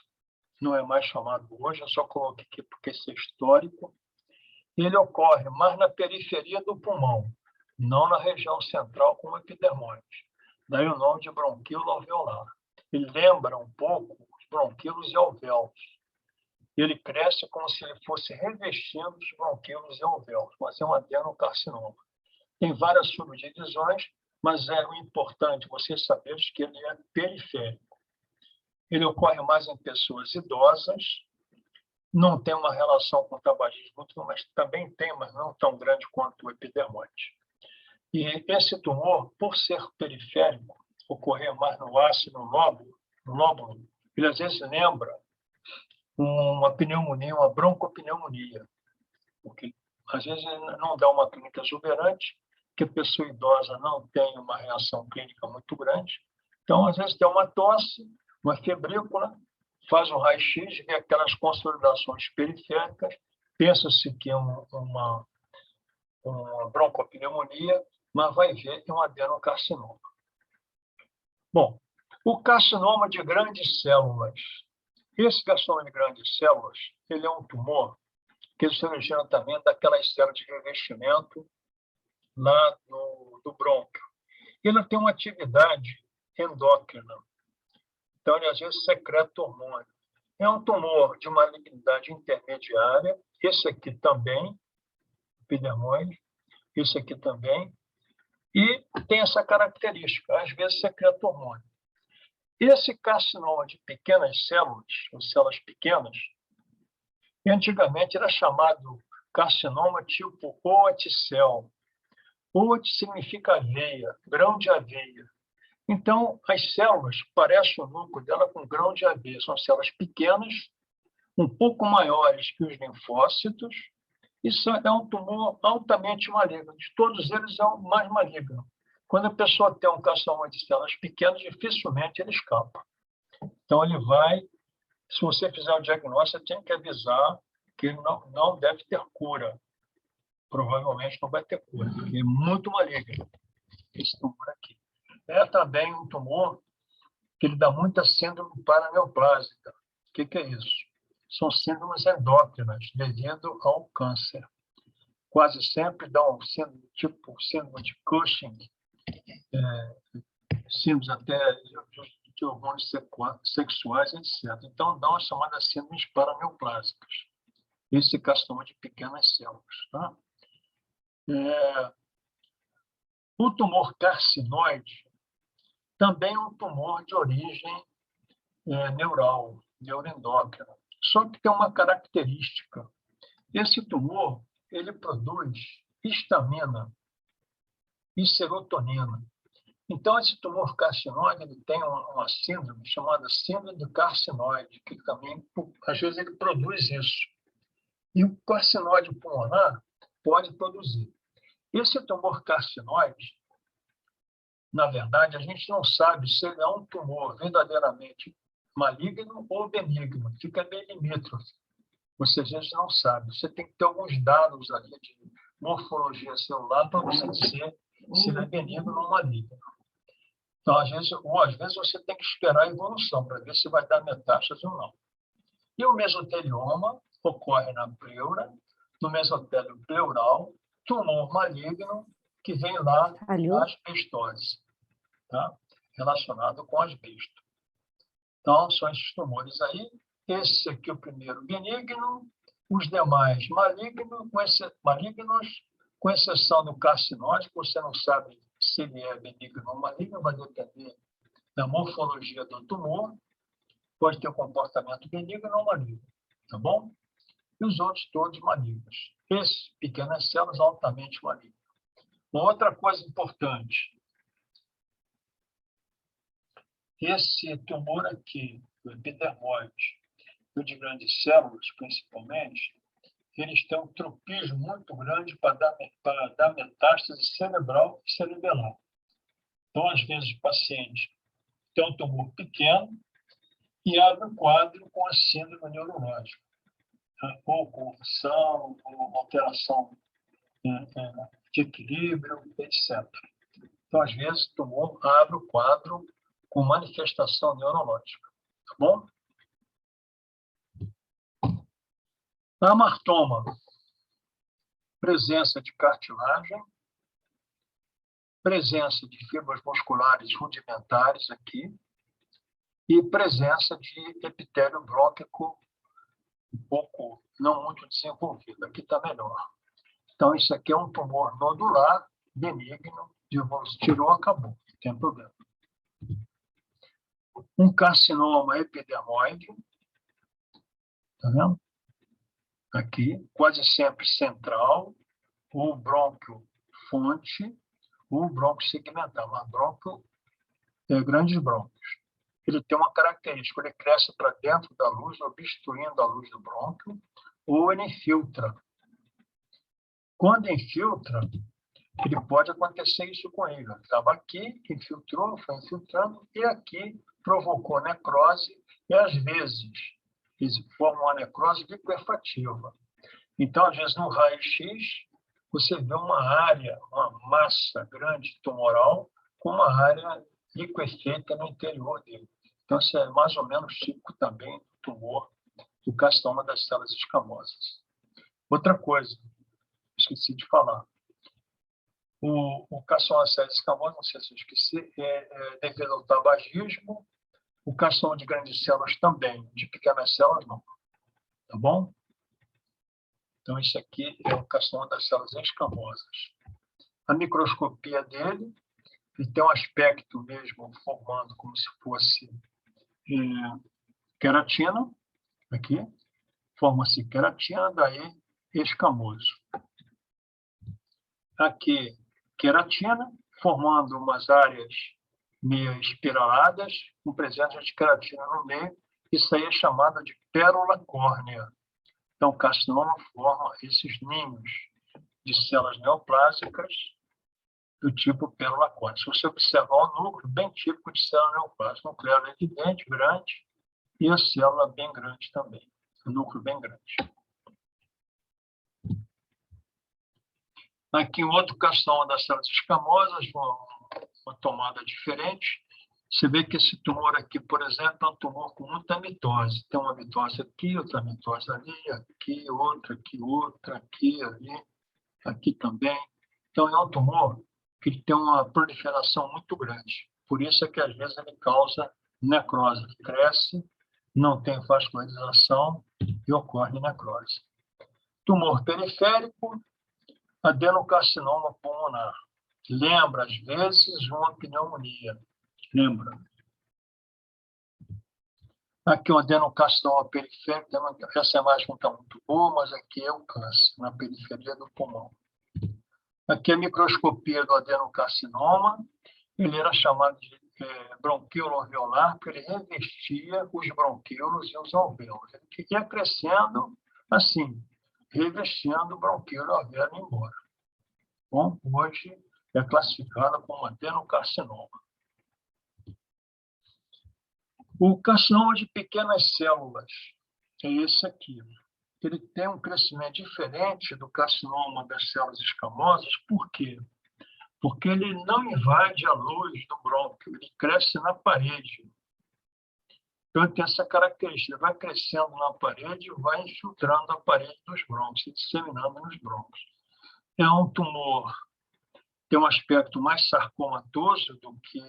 não é mais chamado hoje, eu só coloquei aqui porque esse é histórico. Ele ocorre mais na periferia do pulmão, não na região central como epidermoide. Daí o nome de bronquíolo alveolar. Ele lembra um pouco os bronquíolos e alvéolos. Ele cresce como se ele fosse revestindo os bronquíolos e alvéolos, mas é um adenocarcinoma. Tem várias subdivisões, mas é o importante vocês saberem que ele é periférico. Ele ocorre mais em pessoas idosas, não tem uma relação com o tabagismo, mas também tem, mas não tão grande quanto o epidermoide. E esse tumor, por ser periférico, ocorrer mais no ácido, no lóbulo, ele às vezes lembra uma pneumonia, uma broncopneumonia, porque às vezes não dá uma clínica exuberante, que a pessoa idosa não tem uma reação clínica muito grande. Então, às vezes tem uma tosse, uma febrícula, faz um raio-x, vê aquelas consolidações periféricas, pensa-se que é uma broncopneumonia, mas vai ver que é um adenocarcinoma. Bom, o carcinoma de grandes células. Esse carcinoma de grandes células, ele é um tumor que se origina também daquelas células de revestimento lá do brônquio. Ele tem uma atividade endócrina. Então, ele às vezes secreta hormônio. É um tumor de malignidade intermediária, esse aqui também, epidermoide, esse aqui também, e tem essa característica, às vezes secreta hormônio. Esse carcinoma de pequenas células, ou células pequenas, antigamente era chamado carcinoma tipo Oaticel. Oat significa aveia, grão de aveia. Então, as células parecem o núcleo dela com grão de aveia. São células pequenas, um pouco maiores que os linfócitos. Isso é um tumor altamente maligno. De todos eles, é o mais maligno. Quando a pessoa tem um carcinoma de células pequenas, dificilmente ele escapa. Então, ele vai... Se você fizer o diagnóstico, você tem que avisar que ele não deve ter cura. Provavelmente não vai ter cura, porque é muito maligno, esse tumor aqui. É também um tumor que ele dá muita síndrome paraneoplásica. O que é isso? São síndromes endócrinas devido ao câncer. Quase sempre dá um síndrome, tipo síndrome de Cushing, síndromes até de hormônios sexuais, etc. Então, dão as chamadas síndromes paraneoplásicas. Esse carcinoma de pequenas células. Tá? O tumor carcinoide também é um tumor de origem neural, neuroendócrina. Só que tem uma característica. Esse tumor ele produz histamina e serotonina. Então, esse tumor carcinoide ele tem uma síndrome chamada síndrome do carcinoide, que também, às vezes, ele produz isso. E o carcinoide pulmonar pode produzir. Esse tumor carcinoide, na verdade, a gente não sabe se ele é um tumor verdadeiramente maligno ou benigno. Fica bem limítrofe. Você, às vezes, não sabe. Você tem que ter alguns dados ali de morfologia celular para você dizer se ele é benigno ou maligno. Então, às vezes você tem que esperar a evolução para ver se vai dar metástase ou não. E o mesotelioma ocorre na pleura, no mesotélio pleural, tumor maligno que vem lá da asbestose, tá? Relacionado com asbesto. Então, são esses tumores aí. Esse aqui é o primeiro benigno, os demais malignos, com exceção do carcinóide, que você não sabe se ele é benigno ou maligno, vai depender da morfologia do tumor, pode ter um comportamento benigno ou maligno, tá bom? E os outros todos malignos. Esses pequenas células altamente malignas. Uma outra coisa importante, esse tumor aqui, o epidermoide, o de grandes células, principalmente, eles têm um tropismo muito grande para dar metástase cerebral e cerebelar. Então, às vezes, o paciente tem um tumor pequeno e abre o quadro com a síndrome neurológica, ou convulsão, ou alteração de equilíbrio, etc. Então, às vezes, o tumor abre o quadro com manifestação neurológica. Tá bom? Amartoma, presença de cartilagem, presença de fibras musculares rudimentares aqui e presença de epitélio brônquico um pouco, não muito desenvolvido. Aqui está melhor. Então, isso aqui é um tumor nodular, benigno, tirou, acabou, não tem problema. Um carcinoma epidermoide, tá vendo? Aqui, quase sempre central, ou brônquio fonte, ou brônquio segmental, mas brônquio grandes brônquios. Ele tem uma característica, ele cresce para dentro da luz, obstruindo a luz do brônquio, ou ele infiltra. Quando infiltra, ele pode acontecer isso com ele. Ele estava aqui, infiltrou, foi infiltrando, e aqui provocou necrose, e às vezes forma uma necrose liquefativa. Então, às vezes, no raio-x, você vê uma área, uma massa grande tumoral, com uma área liquefeita no interior dele. Então, isso é mais ou menos típico também do tumor do carcinoma das células escamosas. Outra coisa, esqueci de falar. O carcinoma das células escamosas, não sei se eu esqueci, devido ao tabagismo. O carcinoma de grandes células também, de pequenas células não. Tá bom? Então, isso aqui é o carcinoma das células escamosas. A microscopia dele, ele tem um aspecto mesmo formando como se fosse queratina, aqui, forma-se queratina, daí escamoso. Aqui, queratina, formando umas áreas meio espiraladas, com presença de queratina no meio, isso aí é chamado de pérola córnea. Então, o carcinoma forma esses ninhos de células neoplásicas do tipo pérola córnea. Se você observar o núcleo, bem típico de célula neoplásica, nuclear evidente, grande, e a célula bem grande também, o núcleo bem grande. Aqui, outro carcinoma das células escamosas, uma tomada diferente. Você vê que esse tumor aqui, por exemplo, é um tumor com muita mitose. Tem uma mitose aqui, outra mitose ali, aqui, outra, aqui, ali, aqui também. Então, é um tumor que tem uma proliferação muito grande. Por isso é que, às vezes, ele causa necrose. Ele cresce, não tem vascularização e ocorre necrose. Tumor periférico, adenocarcinoma pulmonar. Lembra, às vezes, uma pneumonia. Lembra? Aqui o adenocarcinoma periférico, essa imagem não está muito boa, mas aqui é o câncer, na periferia do pulmão. Aqui a microscopia do adenocarcinoma, ele era chamado de bronquíolo alveolar, porque ele revestia os bronquíolos e os alvéolos. Ele ia crescendo assim, revestindo o bronquíolo alvéolo e embora. Bom, hoje é classificado como adenocarcinoma. O carcinoma de pequenas células é esse aqui. Ele tem um crescimento diferente do carcinoma das células escamosas. Por quê? Porque ele não invade a luz do brônquio, ele cresce na parede. Então, ele tem essa característica, ele vai crescendo na parede e vai infiltrando a parede dos brônquios, se disseminando nos brônquios. É um tumor, tem um aspecto mais sarcomatoso do que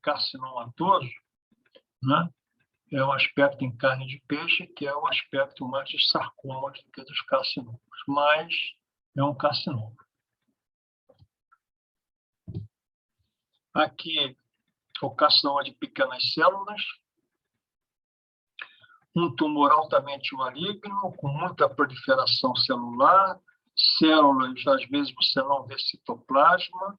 carcinomatoso, né? É um aspecto em carne de peixe, que é o aspecto mais de sarcomas do que dos carcinomas, mas é um carcinoma. Aqui, o carcinoma de pequenas células, um tumor altamente maligno, com muita proliferação celular, células, às vezes você não vê citoplasma,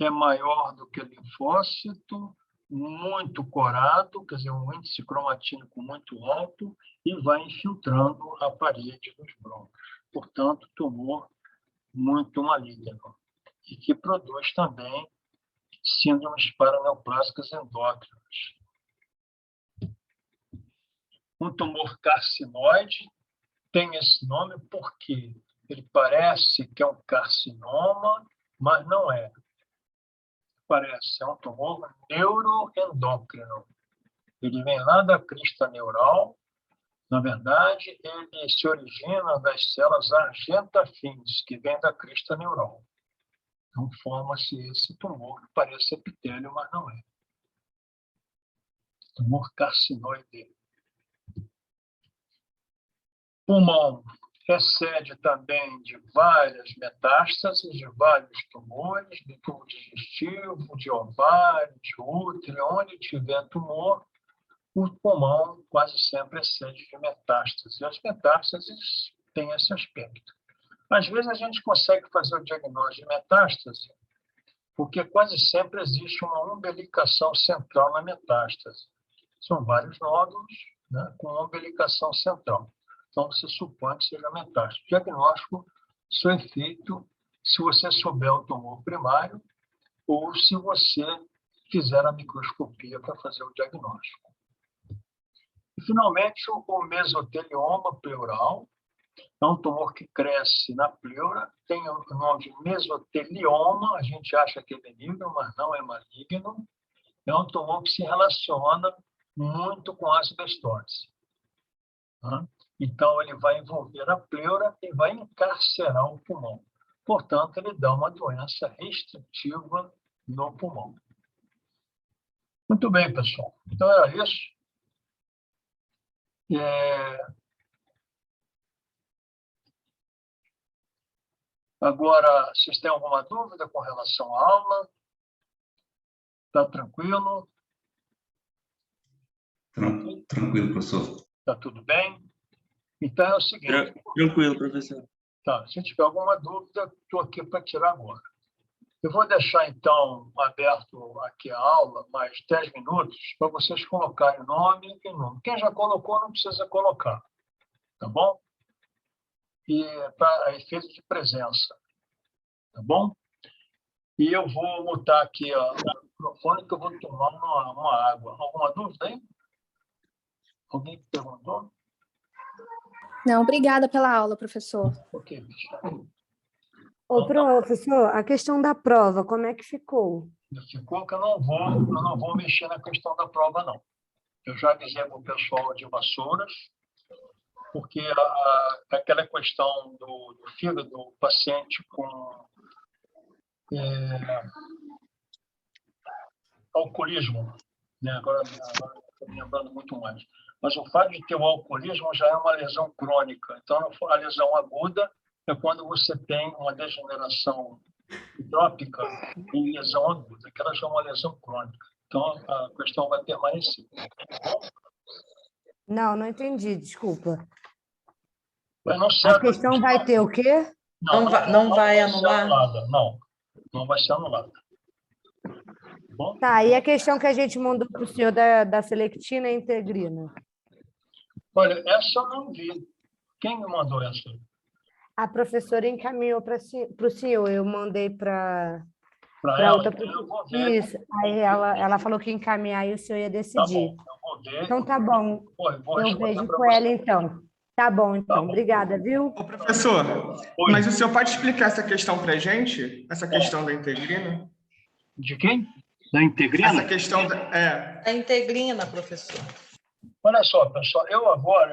é maior do que linfócito, muito corado, quer dizer, um índice cromatínico muito alto, e vai infiltrando a parede dos brônquios. Portanto, tumor muito maligno, e que produz também síndromes paraneoplásicas endócrinas. Um tumor carcinoide tem esse nome porque ele parece que é um carcinoma, mas não é. Parece, é um tumor neuroendócrino. Ele vem lá da crista neural. Na verdade, ele se origina das células argentafins, que vem da crista neural. Então, forma-se esse tumor, que parece epitélio, mas não é. Tumor carcinoide. Pulmão é sede também de várias metástases, de vários tumores, de tubo digestivo, de ovário, de útero, onde tiver tumor, o pulmão quase sempre é sede de metástases. E as metástases têm esse aspecto. Às vezes a gente consegue fazer o diagnóstico de metástase, porque quase sempre existe uma umbilicação central na metástase. São vários nódulos, né, com umbilicação central. Então, você supõe que seja metástase. O diagnóstico só é feito se você souber o tumor primário ou se você fizer a microscopia para fazer o diagnóstico. E, finalmente, o mesotelioma pleural é um tumor que cresce na pleura, tem o nome de mesotelioma, a gente acha que é benigno, mas não é maligno. É um tumor que se relaciona muito com a asbestose. Tá? Então, ele vai envolver a pleura e vai encarcerar o pulmão. Portanto, ele dá uma doença restritiva no pulmão. Muito bem, pessoal. Então, era isso. Agora, vocês têm alguma dúvida com relação à aula? Está tranquilo? Tranquilo, professor. Está tudo bem? Então é o seguinte, Tranquilo, professor. tá, se tiver alguma dúvida, estou aqui para tirar agora. Eu vou deixar, então, aberto aqui a aula, mais 10 minutos, para vocês colocarem nome e número. Quem já colocou, não precisa colocar, tá bom? E para efeito de presença, tá bom? E eu vou mutar aqui ó, o microfone, que eu vou tomar uma água. Alguma dúvida aí? Alguém perguntou? Não, obrigada pela aula, professor. Ok, bicho. Ô, professor, a questão da prova, como é que ficou? Ficou que eu não vou mexer na questão da prova, não. Eu já avisei para o pessoal de Vassouras, porque aquela questão do fígado do paciente com alcoolismo, né? Agora não estou me lembrando muito mais. Mas o fato de ter o alcoolismo já é uma lesão crônica. Então, a lesão aguda é quando você tem uma degeneração hidrópica em lesão aguda, que ela já é uma lesão crônica. Então, a questão vai permanecer. Não entendi, desculpa. Mas não A serve, questão vai ter o quê? Não vai ser anular? anulada. Não vai ser anulada. Bom, Tá, e a questão que a gente mandou para o senhor da selectina e integrina? olha, essa eu não vi. Quem me mandou essa? A professora encaminhou para o senhor, eu mandei para Para ela? outra Eu vou professora. ver. Isso, aí ela falou que ia encaminhar e o senhor ia Tá decidir. bom, eu vou ver. Então tá bom, Vou eu responder vejo para com você. ela então. Tá bom, então, bom. obrigada, viu? Ô, professor, Oi. mas o senhor pode explicar essa questão para a gente? Essa questão da integrina? De quem? Da integrina? Essa questão da... A integrina, professor. Olha só, pessoal, eu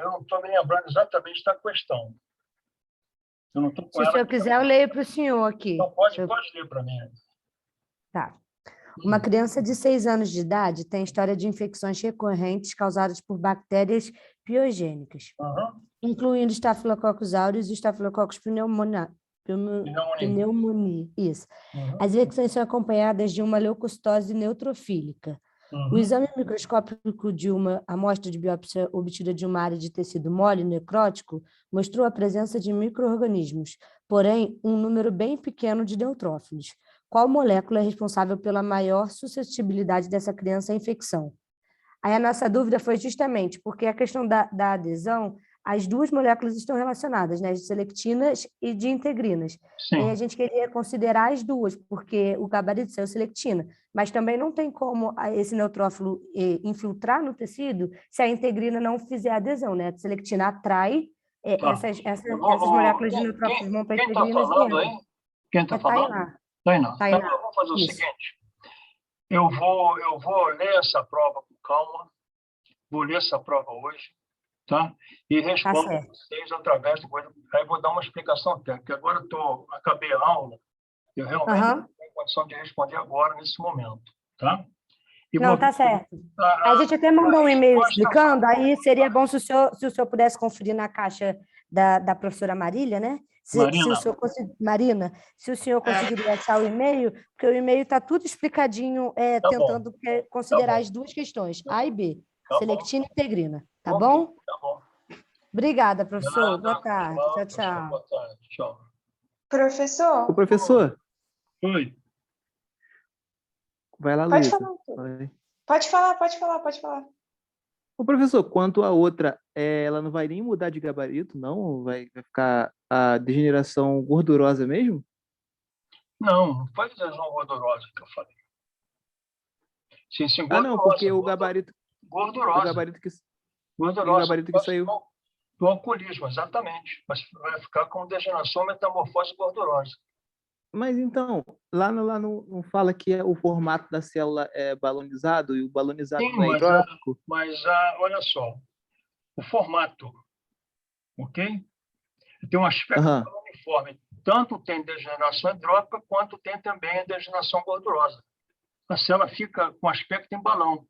não estou me lembrando exatamente da questão. Eu não estou com Se o ela. senhor quiser, eu leio para o senhor aqui. Então, pode ler para mim. Tá. Uma criança de 6 anos de idade tem história de infecções recorrentes causadas por bactérias piogênicas, Uhum. incluindo Staphylococcus aureus e Staphylococcus pneumoniae. Isso. Uhum. As infecções são acompanhadas de uma leucocitose neutrofílica. O Uhum. exame microscópico de uma amostra de biópsia obtida de uma área de tecido mole necrótico mostrou a presença de micro-organismos, porém, um número bem pequeno de neutrófilos. Qual molécula é responsável pela maior suscetibilidade dessa criança à infecção? Aí a nossa dúvida foi justamente porque a questão da adesão, as duas moléculas estão relacionadas, né, de selectinas e de integrinas. Sim. E aí a gente queria considerar as duas, porque o gabarito saiu selectina, mas também não tem como esse neutrófilo infiltrar no tecido se a integrina não fizer adesão, né? A selectina atrai, Tá. essas moléculas de neutrófilos vão para a Quem está integrina. falando aí? Quem está falando? Tainá. Então, eu vou fazer o Isso. seguinte. Eu vou ler essa prova com calma. Vou ler essa prova hoje, tá? E respondo certo. vocês através do... Aí vou dar uma explicação técnica. Agora acabei a aula, eu realmente não tenho condição de responder agora, nesse momento, tá? E Não, tá certo. A gente até mandou um e-mail explicando, aí seria bom se o senhor pudesse conferir na caixa da professora Marília, né? Marina, se o senhor conseguiria achar o e-mail, porque o e-mail está tudo explicadinho, tentando considerar as duas questões, A e B, selectina e integrina, tá bom? Tá bom. Obrigada, professor. Boa tarde. Tchau. Tchau. Boa tarde. Tchau. Professor, Ô, professor, Oi. vai lá, pode Luísa. falar. Vai. Pode falar. Ô, professor, quanto à outra, ela não vai nem mudar de gabarito, não? Vai ficar a degeneração gordurosa mesmo? Não foi lesão gordurosa que eu falei. Sim, Ah, não, porque o gordurosa. gabarito que saiu. Do alcoolismo, exatamente. Mas vai ficar com degeneração, metamorfose gordurosa. Mas então, lá não fala que o formato da célula é balonizado e o balonizado Sim, não é hidrópico? mas olha só, o formato, ok? Tem um aspecto uniforme. Tanto tem degeneração hidrópica, quanto tem também a degeneração gordurosa. A célula fica com aspecto em balão.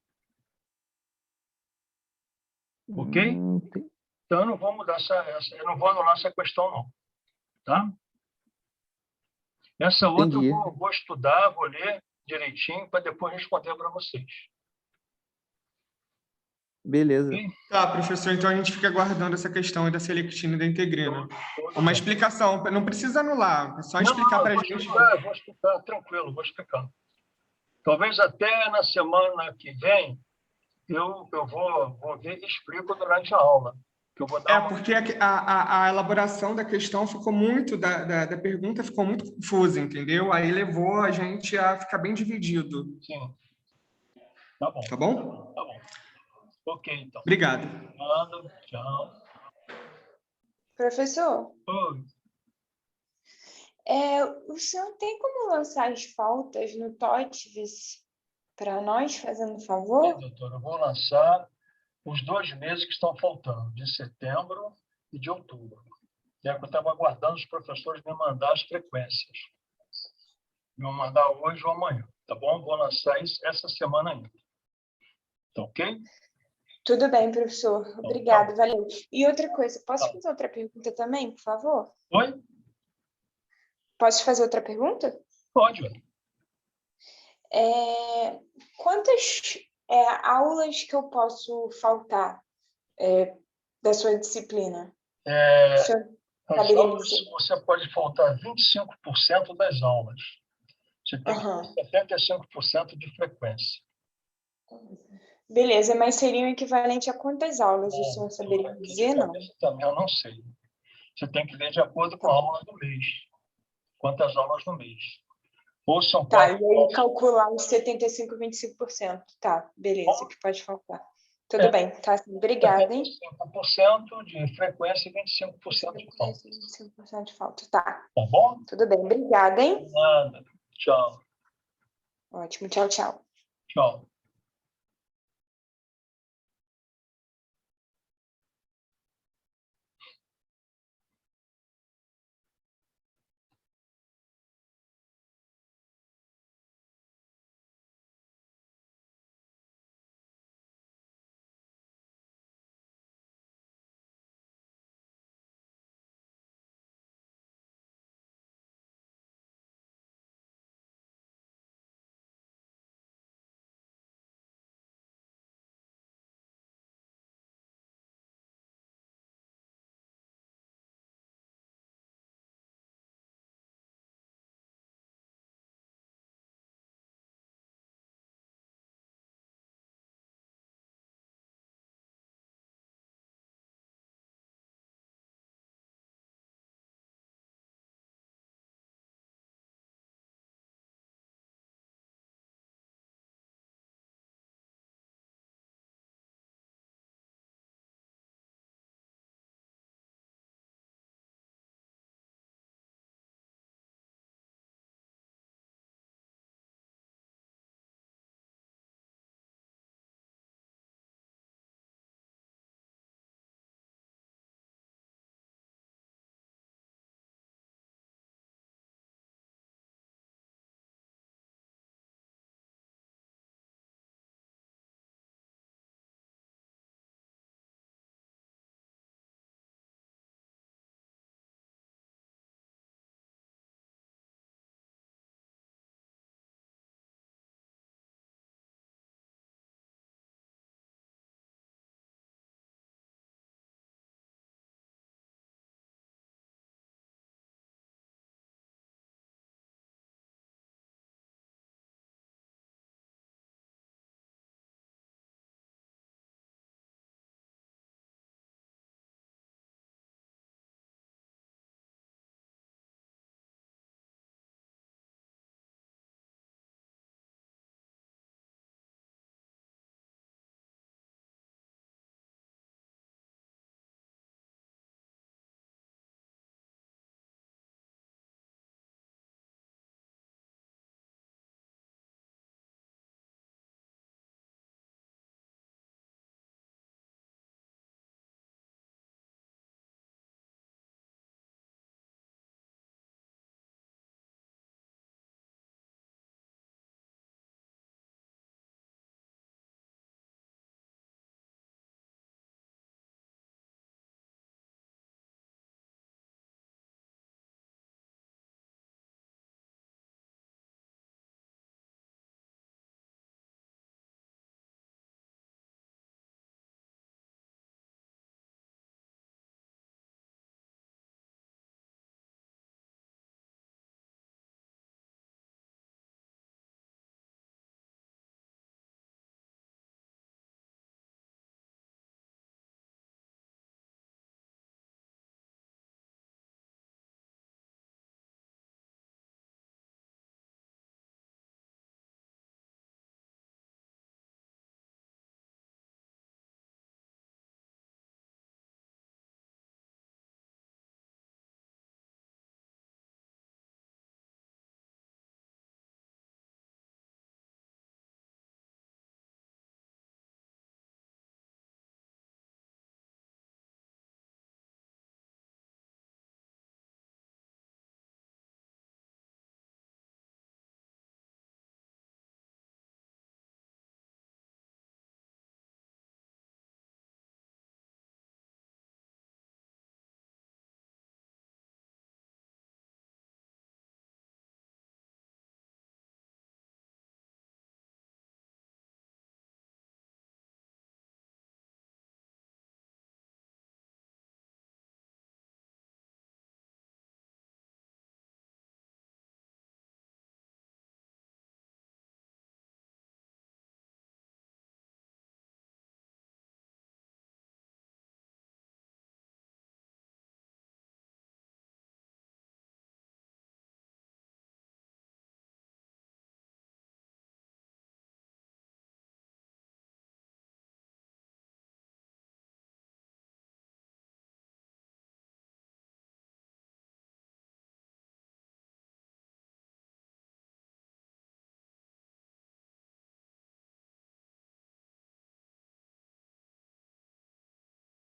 Ok? Então, eu não vou mudar eu não vou anular essa questão, não. Tá? Essa outra Entendi. eu vou estudar, vou ler direitinho para depois responder para vocês. Beleza. Ok? Tá, professor, então a gente fica aguardando essa questão aí da selectina e da integrina. Uma explicação, não precisa anular, é só explicar para a gente. Vou explicar, tranquilo, vou explicar. Talvez até na semana que vem eu vou ver e explico durante a aula. Que eu vou dar Porque a elaboração da questão ficou muito, da pergunta ficou muito confusa, entendeu? Aí levou a gente a ficar bem dividido. Sim. Tá bom. Tá bom? Tá bom. Ok, então. Obrigado. Nada, tchau. Professor, Oi. o senhor tem como lançar as faltas no TOTVS para nós, fazendo favor? Doutora, eu vou lançar os 2 meses que estão faltando, de setembro e de outubro. E é que eu estava aguardando os professores me mandar as frequências. Me vão mandar hoje ou amanhã, tá bom? Vou lançar isso essa semana ainda. Tá ok? Tudo bem, professor. Obrigado, valeu. E outra coisa, posso fazer outra pergunta também, por favor? Oi? Posso fazer outra pergunta? Pode. Quantas aulas que eu posso faltar da sua disciplina? O senhor As saberia me aulas, dizer? você pode faltar 25% das aulas. Você tem que ter 75% de frequência. Beleza, mas seria o equivalente a quantas aulas? O senhor saberia me dizer, não? Também eu não sei. Você tem que ver de acordo com a aula do mês. Quantas aulas no mês. Ou são Tá, 4 e aí calcular os 75, 25%. Tá, beleza, que pode faltar. Tudo bem, tá? Obrigada, hein? 5% de frequência e 25% de falta. 25% de falta, tá. Tá bom? Tudo bem, obrigada, hein? Nada. Tchau. Ótimo, tchau, tchau. Tchau.